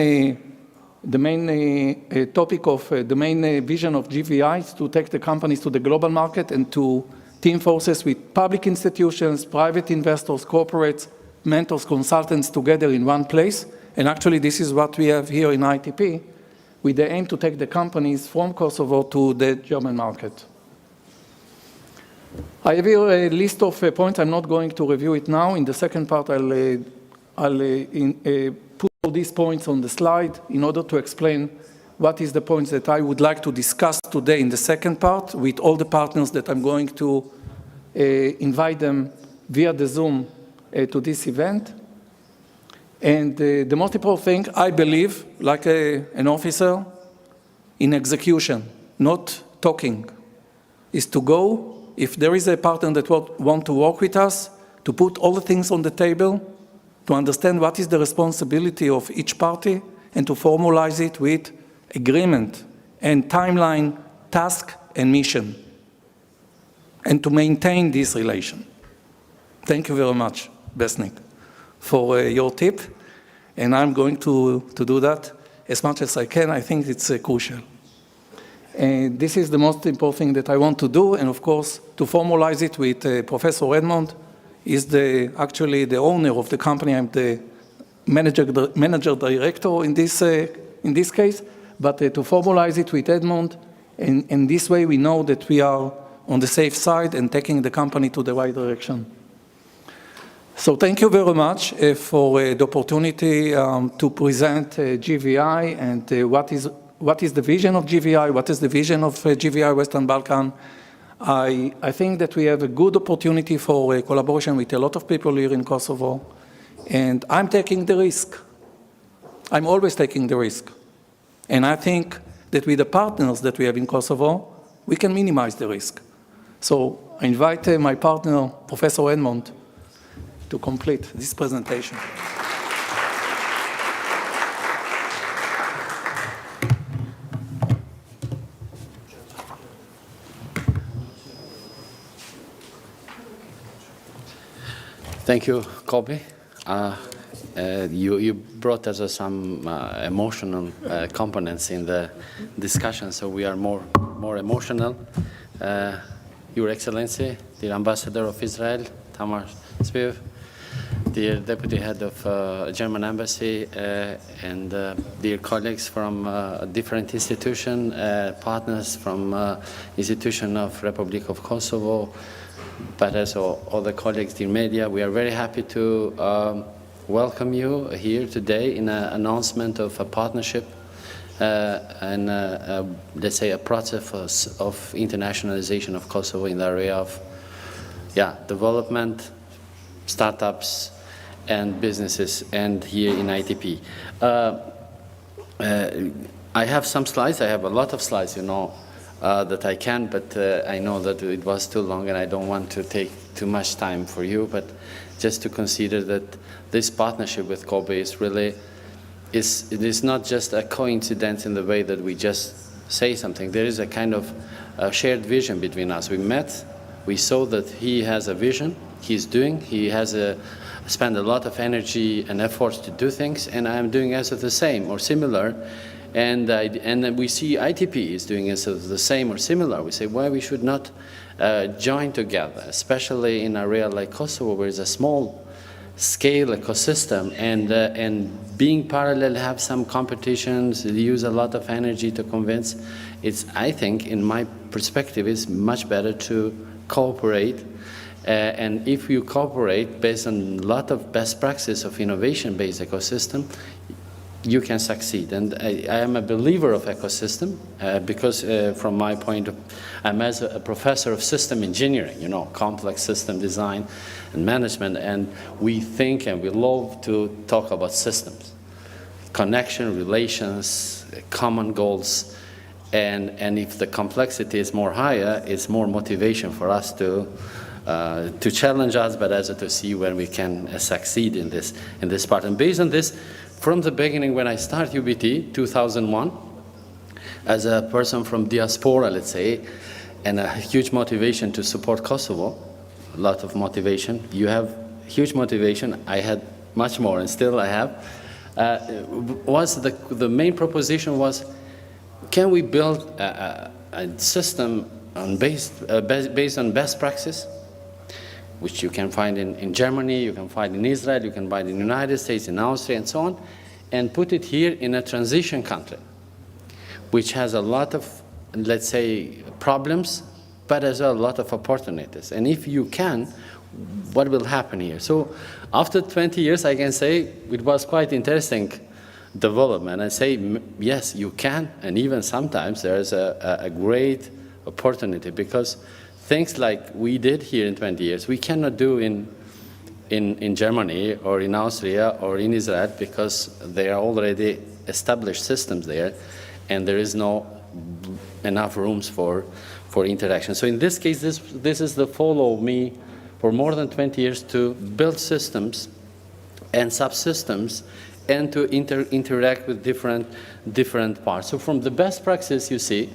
topic of the main vision of GVI is to take the companies to the global market and to team forces with public institutions, private investors, corporates, mentors, consultants together in one place. And actually, this is what we have here in ITP, with the aim to take the companies from Kosovo to the German market. I have here a list of points. I'm not going to review it now. In the second part, I'll put all these points on the slide in order to explain what is the points that I would like to discuss today in the second part with all the partners that I'm going to invite them via the Zoom to this event. And the most important thing, I believe, like an officer, in execution, not talking, is to go, if there is a partner that want to work with us, to put all the things on the table, to understand what is the responsibility of each party, and to formalize it with agreement and timeline, task, and mission, and to maintain this relation. Thank you very much, Besnik, for your tip, and I'm going to do that as much as I can. I think it's crucial. And this is the most important thing that I want to do, and of course, to formalize it with Professor Edmond, is actually the owner of the company. I'm the manager director in this case, but to formalize it with Edmond, and this way we know that we are on the safe side and taking the company to the right direction. So thank you very much for the opportunity to present GVI and what is the vision of GVI, what is the vision of GVI Western Balkan. I think that we have a good opportunity for collaboration with a lot of people here in Kosovo, and I'm taking the risk. I'm always taking the risk. And I think that with the partners that we have in Kosovo, we can minimize the risk. So I invite my partner, Professor Edmond, to complete this presentation. Thank you, Kobe. You brought us some emotional components in the discussion, so we are more emotional. Your Excellency, dear Ambassador of Israel, Tamar Zviv, dear Deputy Head of German Embassy, and dear colleagues from different institutions, partners from institution of Republic of Kosovo, but also other colleagues, dear media, we are very happy to welcome you here today in an announcement of a partnership and let's say a process of internationalization of Kosovo in the area of development, startups, and businesses, and here in ITP. I have some slides. I have a lot of slides, you know, that I can, but I know that it was too long and I don't want to take too much time for you, but just to consider that this partnership with Kobe is really, it is not just a coincidence in the way that we just say something. There is a kind of shared vision between us. We met, we saw that he has a vision, he has spent a lot of energy and effort to do things, and I am doing also the same or similar. And we see ITP is doing the same or similar. We say, why we should not join together, especially in an area like Kosovo, where it's a small scale ecosystem, and being parallel, have some competitions, use a lot of energy to convince. It's, I think, in my perspective, is much better to cooperate. And if you cooperate based on a lot of best practice of innovation-based ecosystem, you can succeed. And I am a believer of ecosystem because from my point of, I'm as a professor of system engineering, you know, complex system design and management, and we think and we love to talk about systems, connection, relations, common goals, and if the complexity is more higher, it's more motivation for us to challenge us, but also to see where we can succeed in this part. And based on this, from the beginning, when I started UBT, 2001, as a person from diaspora, let's say, and a huge motivation to support Kosovo, a lot of motivation. You have huge motivation. I had much more, and still I have. The main proposition was, can we build a system based on best practice, which you can find in Germany, you can find in Israel, you can find in the United States, in Austria, and so on, and put it here in a transition country, which has a lot of, let's say, problems, but as well a lot of opportunities. And if you can, what will happen here? So after 20 years, I can say it was quite interesting development. I say, yes, you can, and even sometimes there is a great opportunity, because things like we did here in 20 years, we cannot do in Germany or in Austria or in Israel, because there are already established systems there, and there is no enough rooms for interaction. So in this case, this is the follow me for more than 20 years to build systems and subsystems and to interact with different parts. So from the best practice, you see,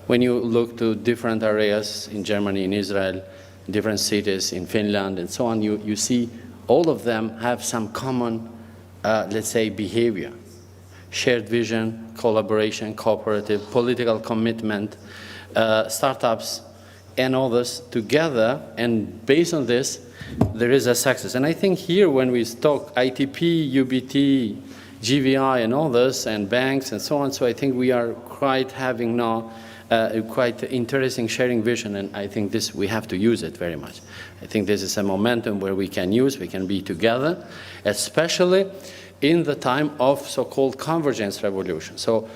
when you look to different areas in Germany, in Israel, different cities, in Finland, and so on, you see all of them have some common, let's say, behavior. Shared vision, collaboration, cooperative, political commitment, startups, and others together, and based on this, there is a success. And I think here, when we talk ITP, UBT, GVI, and others, and banks, and so on, so I think we are quite having now quite interesting sharing vision, and I think we have to use it very much. I think this is a momentum where we can be together, especially in the time of so-called convergence revolution. So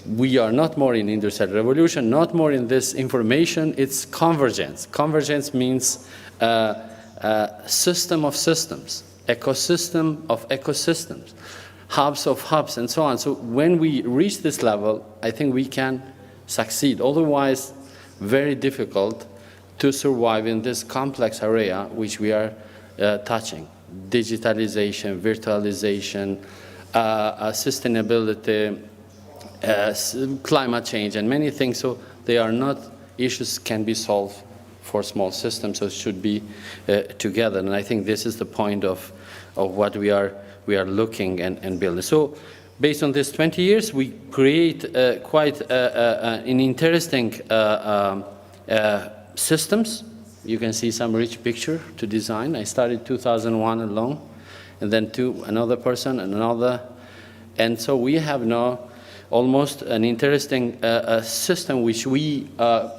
we are not more in industrial revolution, not more in this information, it's convergence. Convergence means system of systems, ecosystem of ecosystems, hubs of hubs, and so on. So when we reach this level, I think we can succeed. Otherwise, very difficult to survive in this complex area which we are touching. Digitalization, virtualization, sustainability, climate change, and many things. So they are not issues can be solved for small systems, so it should be together. And I think this is the point of what we are looking and building. So based on this 20 years, we create quite an interesting systems. You can see some rich picture to design. I started 2001 alone, and then another person and another. And so we have now almost an interesting system which we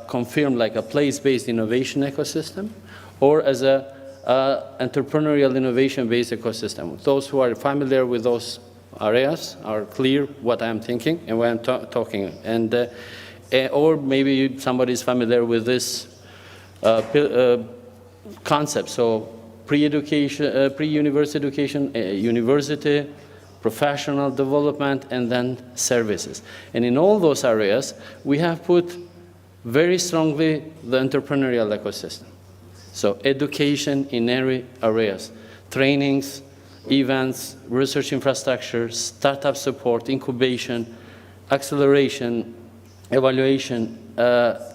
confirm like a place-based innovation ecosystem, or as a entrepreneurial innovation-based ecosystem. Those who are familiar with those areas are clear what I'm thinking and what I'm talking. And or maybe somebody is familiar with this concept. So pre-education, pre-university education, university, professional development, and then services. And in all those areas, we have put very strongly the entrepreneurial ecosystem. So education in every areas, trainings, events, research infrastructure, startup support, incubation, acceleration, evaluation,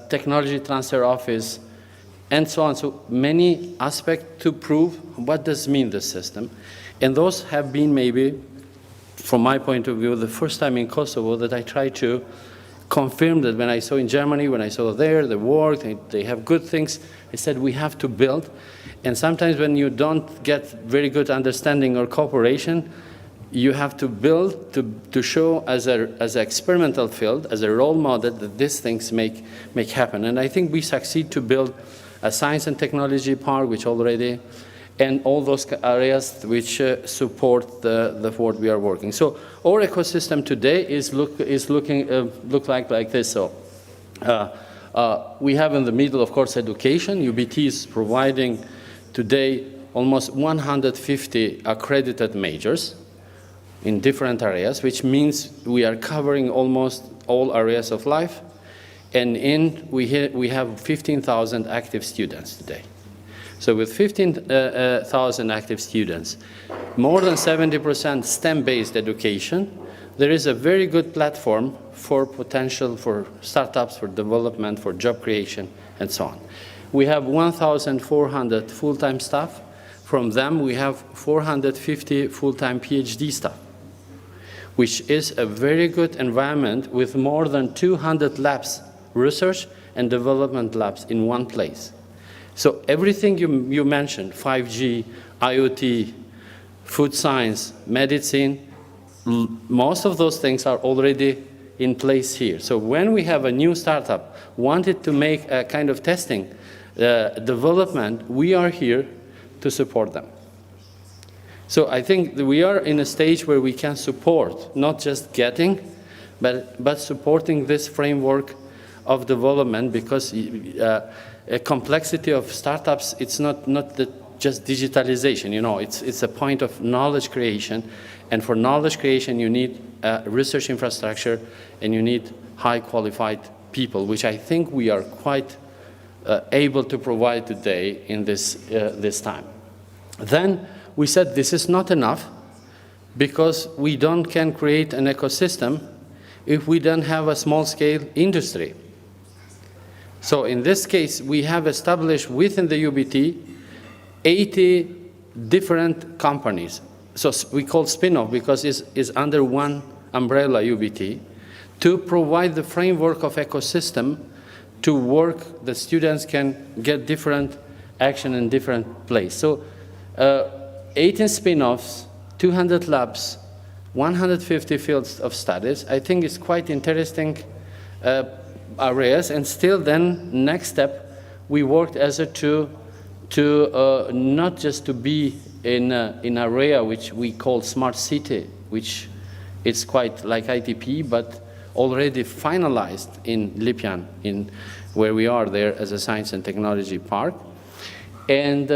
technology transfer office, and so on. So many aspects to prove what does mean the system. And those have been maybe, from my point of view, the first time in Kosovo that I try to confirm that when I saw in Germany, when I saw there, the work, they have good things, I said we have to build. And sometimes when you don't get very good understanding or cooperation, you have to build to show as an experimental field, as a role model, that these things make happen. And I think we succeed to build a science and technology park, which already, and all those areas which support the what we are working. So our ecosystem today is looking like this. So we have in the middle, of course, education. UBT is providing today almost 150 accredited majors in different areas, which means we are covering almost all areas of life. And we have 15,000 active students today. So with 15,000 active students, more than 70% STEM-based education, there is a very good platform for potential for startups, for development, for job creation, and so on. We have 1,400 full-time staff. From them, we have 450 full-time PhD staff, which is a very good environment with more than 200 labs, research and development labs in one place. So everything you mentioned, 5G, IoT, food science, medicine, most of those things are already in place here. So when we have a new startup wanted to make a kind of testing development, we are here to support them. So I think that we are in a stage where we can support, not just getting, but supporting this framework of development, because a complexity of startups, it's not just digitalization, you know, it's a point of knowledge creation. And for knowledge creation, you need research infrastructure and you need high qualified people, which I think we are quite able to provide today in this time. Then we said this is not enough, because we can create an ecosystem if we don't have a small-scale industry. So in this case, we have established within the UBT 80 different companies. So we call spin-off because it's under one umbrella UBT, to provide the framework of ecosystem to work. The students can get different action in different place. So 18 spin-offs, 200 labs, 150 fields of studies. I think it's quite interesting areas. And still then, next step, we worked as a not just to be in an area which we call smart city, which is quite like ITP, but already finalized in Lipjan, where we are there as a science and technology park, and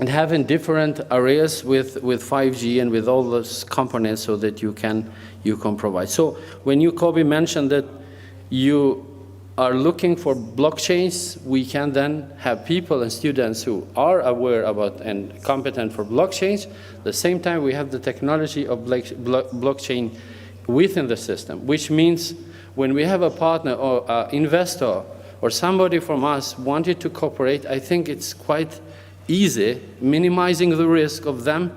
having different areas with 5G and with all those components so that you can provide. So when you, Kobe, mentioned that you are looking for blockchains, we can then have people and students who are aware about and competent for blockchains. At the same time, we have the technology of blockchain within the system, which means when we have a partner or investor or somebody from us wanted to cooperate, I think it's quite easy, minimizing the risk of them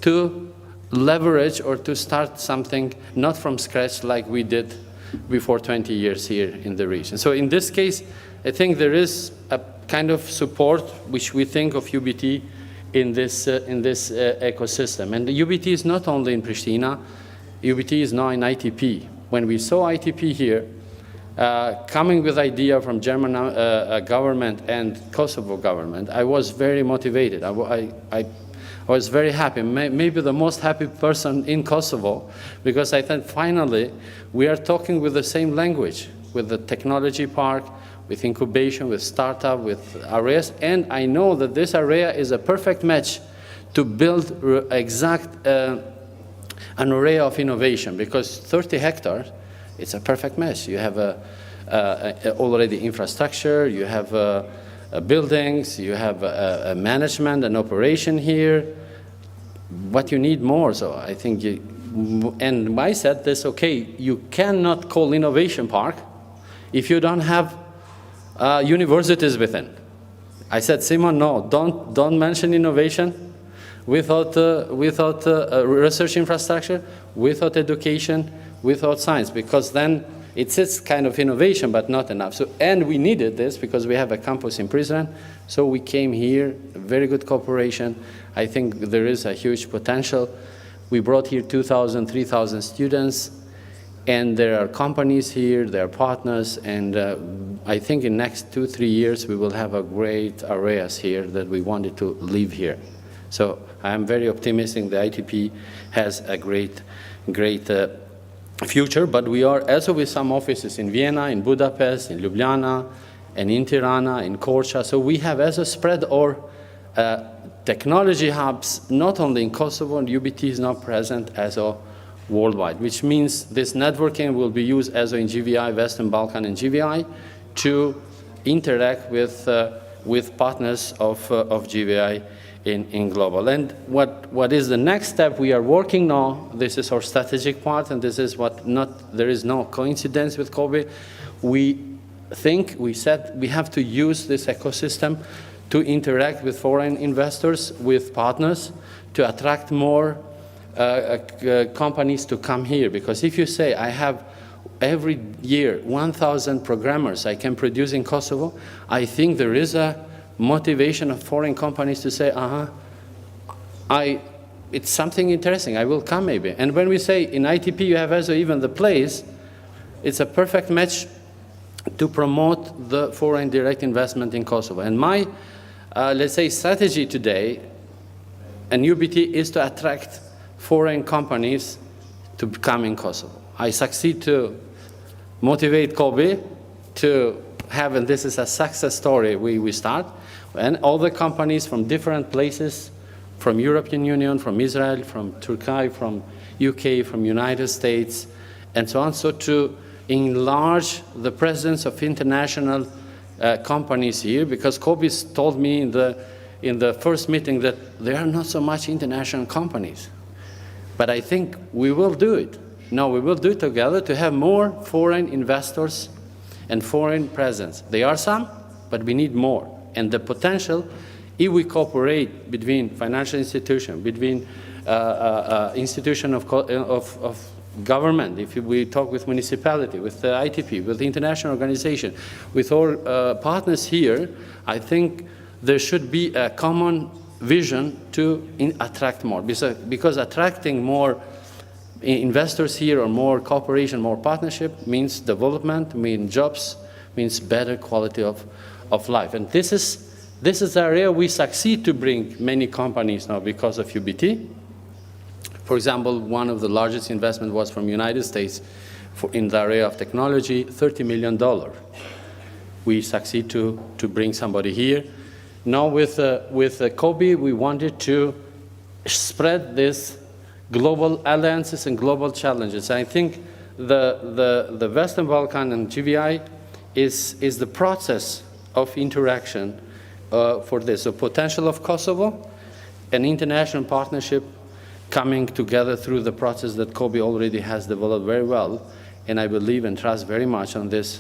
to leverage or to start something not from scratch like we did before 20 years here in the region. So in this case, I think there is a kind of support which we think of UBT in this ecosystem. And the UBT is not only in Pristina, UBT is now in ITP. When we saw ITP here, coming with idea from German government and Kosovo government, I was very motivated. I was very happy, maybe the most happy person in Kosovo, because I thought finally we are talking with the same language, with the technology park, with incubation, with startup, with areas, and I know that this area is a perfect match to build exact an array of innovation, because 30 hectares, it's a perfect match. You have already infrastructure, you have buildings, you have a management and operation here. What you need more, so I think, and I said this, okay, you cannot call innovation park if you don't have universities within. I said, Simon, no, don't mention innovation without research infrastructure, without education, without science, because then it's this kind of innovation, but not enough. So, and we needed this because we have a campus in Prizren, so we came here, very good cooperation. I think there is a huge potential. We brought here 2,000, 3,000 students, and there are companies here, there are partners, and I think in next 2-3 years we will have a great areas here that we wanted to live here. So I am very optimistic the ITP has a great future, but we are also with some offices in Vienna, in Budapest, in Ljubljana, and in Tirana, in Korča. So we have also spread our technology hubs, not only in Kosovo, and UBT is now present as a worldwide, which means this networking will be used as in GVI, Western Balkan and GVI, to interact with partners of GVI in global. And what is the next step we are working now, this is our strategic part, and this is there is no coincidence with COVID. We said we have to use this ecosystem to interact with foreign investors, with partners, to attract more companies to come here. Because if you say, I have every year 1,000 programmers I can produce in Kosovo, I think there is a motivation of foreign companies to say, it's something interesting, I will come maybe. And when we say in ITP you have also even the place, it's a perfect match to promote the foreign direct investment in Kosovo. And my, let's say, strategy today, and UBT, is to attract foreign companies to come in Kosovo. I succeed to motivate Kobe to have, and this is a success story we start, and all the companies from different places, from European Union, from Israel, from Turkey, from UK, from United States, and so on, so to enlarge the presence of international companies here, because Kobe told me in the first meeting that there are not so much international companies. But I think we will do it. No, we will do it together to have more foreign investors and foreign presence. There are some, but we need more. And the potential, if we cooperate between financial institutions, between institution of government, if we talk with municipality, with the ITP, with the international organization, with our partners here, I think there should be a common vision to attract more. Because attracting more investors here, or more cooperation, more partnership, means development, means jobs, means better quality of life. And this is the area we succeed to bring many companies now because of UBT. For example, one of the largest investment was from United States in the area of technology, $30 million. We succeed to bring somebody here. Now with Kobe, we wanted to spread this global alliances and global challenges. I think the Western Balkan and GVI is the process of interaction for this. The potential of Kosovo, an international partnership coming together through the process that Kobe already has developed very well, and I believe and trust very much on this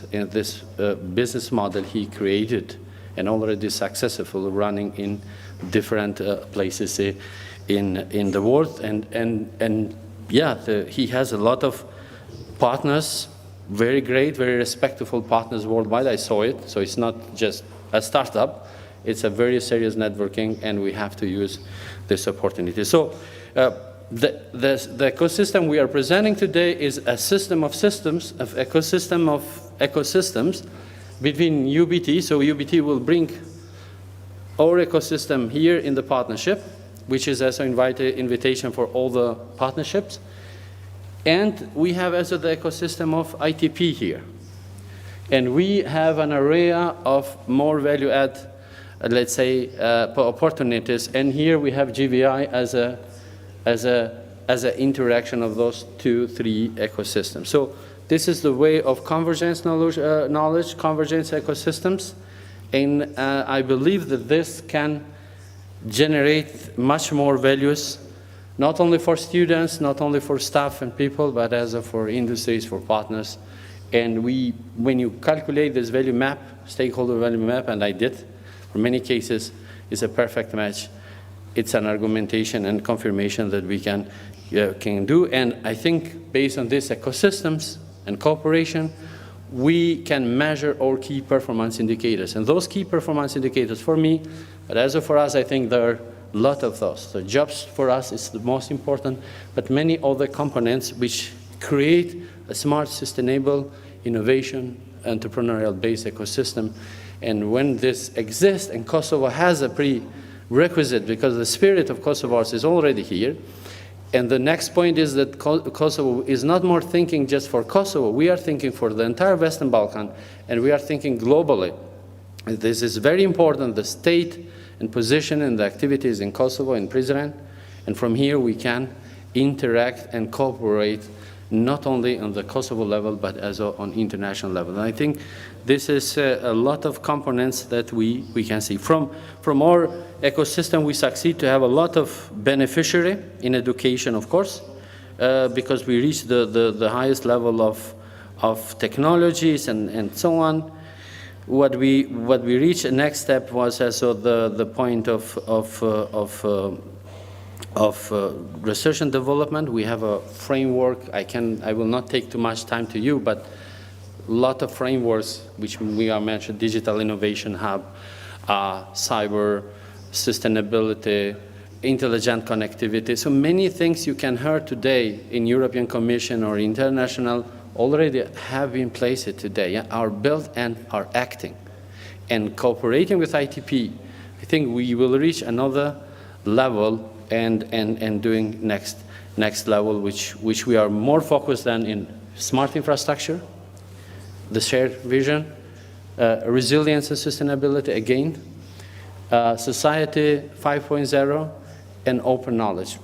business model he created and already successful running in different places in the world. And yeah, he has a lot of partners, very great, very respectful partners worldwide. I saw it, so it's not just a startup. It's a very serious networking, and we have to use this opportunity. So the ecosystem we are presenting today is a system of systems, of ecosystems between UBT. So UBT will bring our ecosystem here in the partnership, which is also invitation for all the partnerships. And we have also the ecosystem of ITP here. And we have an array of more value add, let's say, opportunities. And here we have GVI as an interaction of those 2-3 ecosystems. So this is the way of convergence knowledge, convergence ecosystems. And I believe that this can generate much more values, not only for students, not only for staff and people, but also for industries, for partners. And when you calculate this value map, stakeholder value map, and I did, for many cases, it's a perfect match. It's an argumentation and confirmation that we can do. And I think based on these ecosystems and cooperation, we can measure our key performance indicators. And those key performance indicators for me, but also for us, I think there are a lot of those. So jobs for us is the most important, but many other components which create a smart, sustainable, innovation, entrepreneurial-based ecosystem. And when this exists, and Kosovo has a prerequisite, because the spirit of Kosovars is already here, and the next point is that Kosovo is not more thinking just for Kosovo. We are thinking for the entire Western Balkan, and we are thinking globally. This is very important, the state and position and the activities in Kosovo and Prizren. And from here we can interact and cooperate not only on the Kosovo level, but also on international level. And I think this is a lot of components that we can see. From our ecosystem, we succeed to have a lot of beneficiary in education, of course, because we reach the highest level of technologies and so on. What we reached, the next step was also the point of research and development. We have a framework. I will not take too much time to you, but a lot of frameworks which we are mentioned: digital innovation hub, cyber, sustainability, intelligent connectivity. So many things you can hear today in European Commission or international already have been placed today, are built and are acting. And cooperating with ITP, I think we will reach another level and doing next level, which we are more focused on in smart infrastructure, the shared vision, resilience and sustainability again, society 5.0, and open knowledge.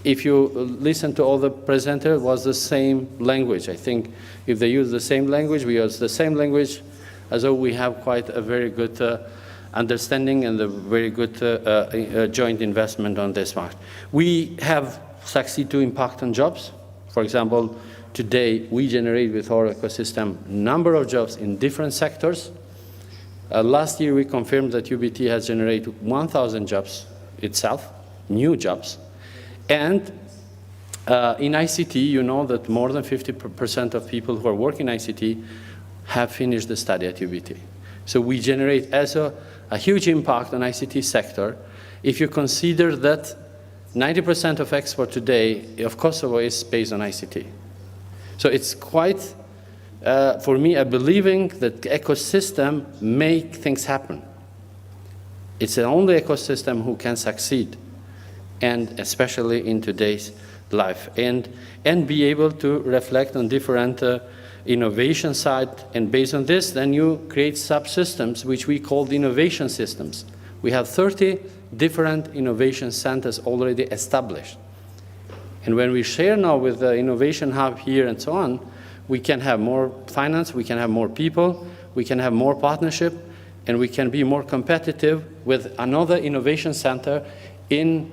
If you listen to all the presenters, it was the same language. I think if they use the same language, we use the same language, as though we have quite a very good understanding and a very good joint investment on this part. We have succeeded to impact on jobs. For example, today we generate with our ecosystem number of jobs in different sectors. Last year we confirmed that UBT has generated 1,000 jobs itself, new jobs. And in ICT, you know that more than 50% of people who are working in ICT have finished the study at UBT. So we generate also a huge impact on ICT sector. If you consider that 90% of export today of Kosovo is based on ICT. So it's quite, for me, a believing that the ecosystem make things happen. It's the only ecosystem who can succeed, and especially in today's life, and be able to reflect on different innovation side, and based on this, then you create subsystems, which we call the innovation systems. We have 30 different innovation centers already established. And when we share now with the innovation hub here and so on, we can have more finance, we can have more people, we can have more partnership, and we can be more competitive with another innovation center in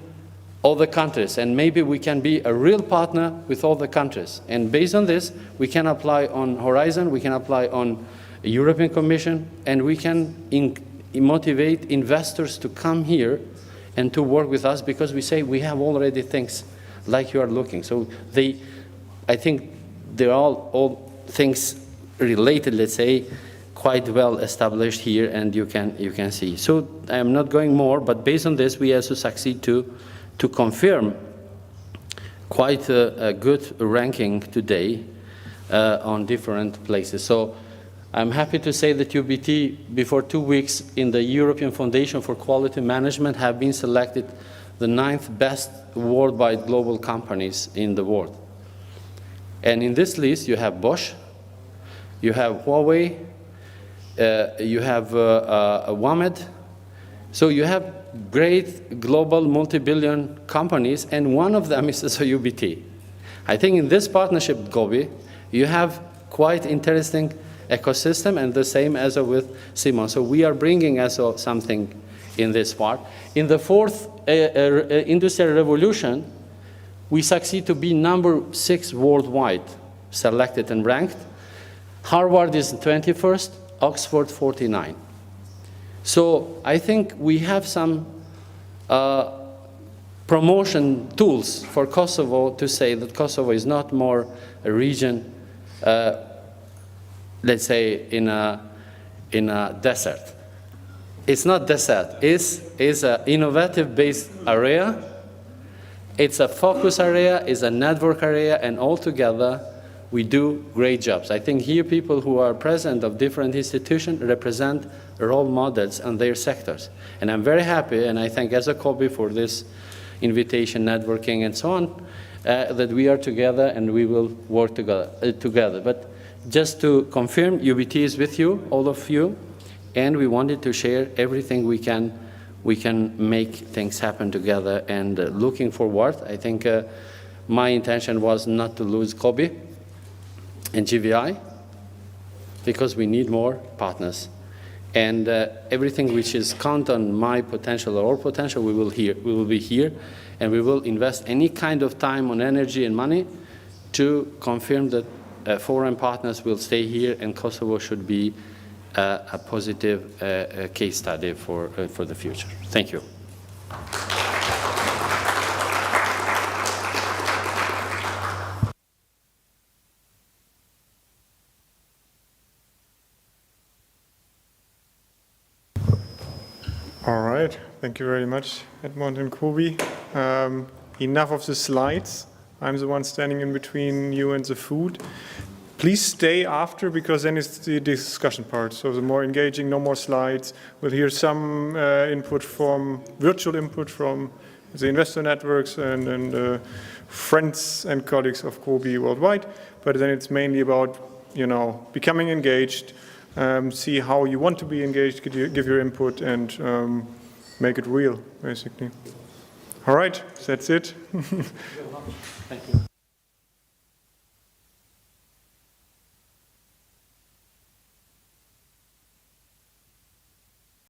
all the countries, and maybe we can be a real partner with all the countries. And based on this, we can apply on Horizon, we can apply on the European Commission, and we can motivate investors to come here and to work with us, because we say we have already things like you are looking. So I think they're all things related, let's say, quite well established here, and you can see. So I am not going more, but based on this, we also succeed to confirm quite a good ranking today on different places. So I'm happy to say that UBT, before 2 weeks, in the European Foundation for Quality Management, have been selected the 9th best worldwide global companies in the world. And in this list, you have Bosch, you have Huawei, you have WAMED. So you have great global multi-billion companies, and one of them is also UBT. I think in this partnership, Gobi, you have quite interesting ecosystem, and the same as with Simon. So we are bringing also something in this part. In the 4th industrial revolution, we succeed to be number 6 worldwide, selected and ranked. Harvard is 21st, Oxford 49. So I think we have some promotion tools for Kosovo to say that Kosovo is not more a region, let's say, in a desert. It's not desert. It's an innovative-based area. It's a focus area. It's a network area, and all together we do great jobs. I think here people who are present of different institutions represent role models on their sectors. And I'm very happy, and I thank Kobi for this invitation, networking, and so on, that we are together and we will work together. But just to confirm, UBT is with you, all of you, and we wanted to share everything we can make things happen together. And looking forward, I think my intention was not to lose Kobi and GVI, because we need more partners. And everything which is count on my potential or our potential, we will be here, and we will invest any kind of time and energy and money to confirm that foreign partners will stay here, and Kosovo should be a positive case study for the future. Thank you. All right, thank you very much, Edmond and Kobi. Enough of the slides. I'm the one standing in between you and the food. Please stay after, because then it's the discussion part. So the more engaging, no more slides. We'll hear some virtual input from the investor networks and friends and colleagues of Kobi worldwide. But then it's mainly about, becoming engaged, see how you want to be engaged, give your input, and make it real, basically. All right, that's it. Thank you.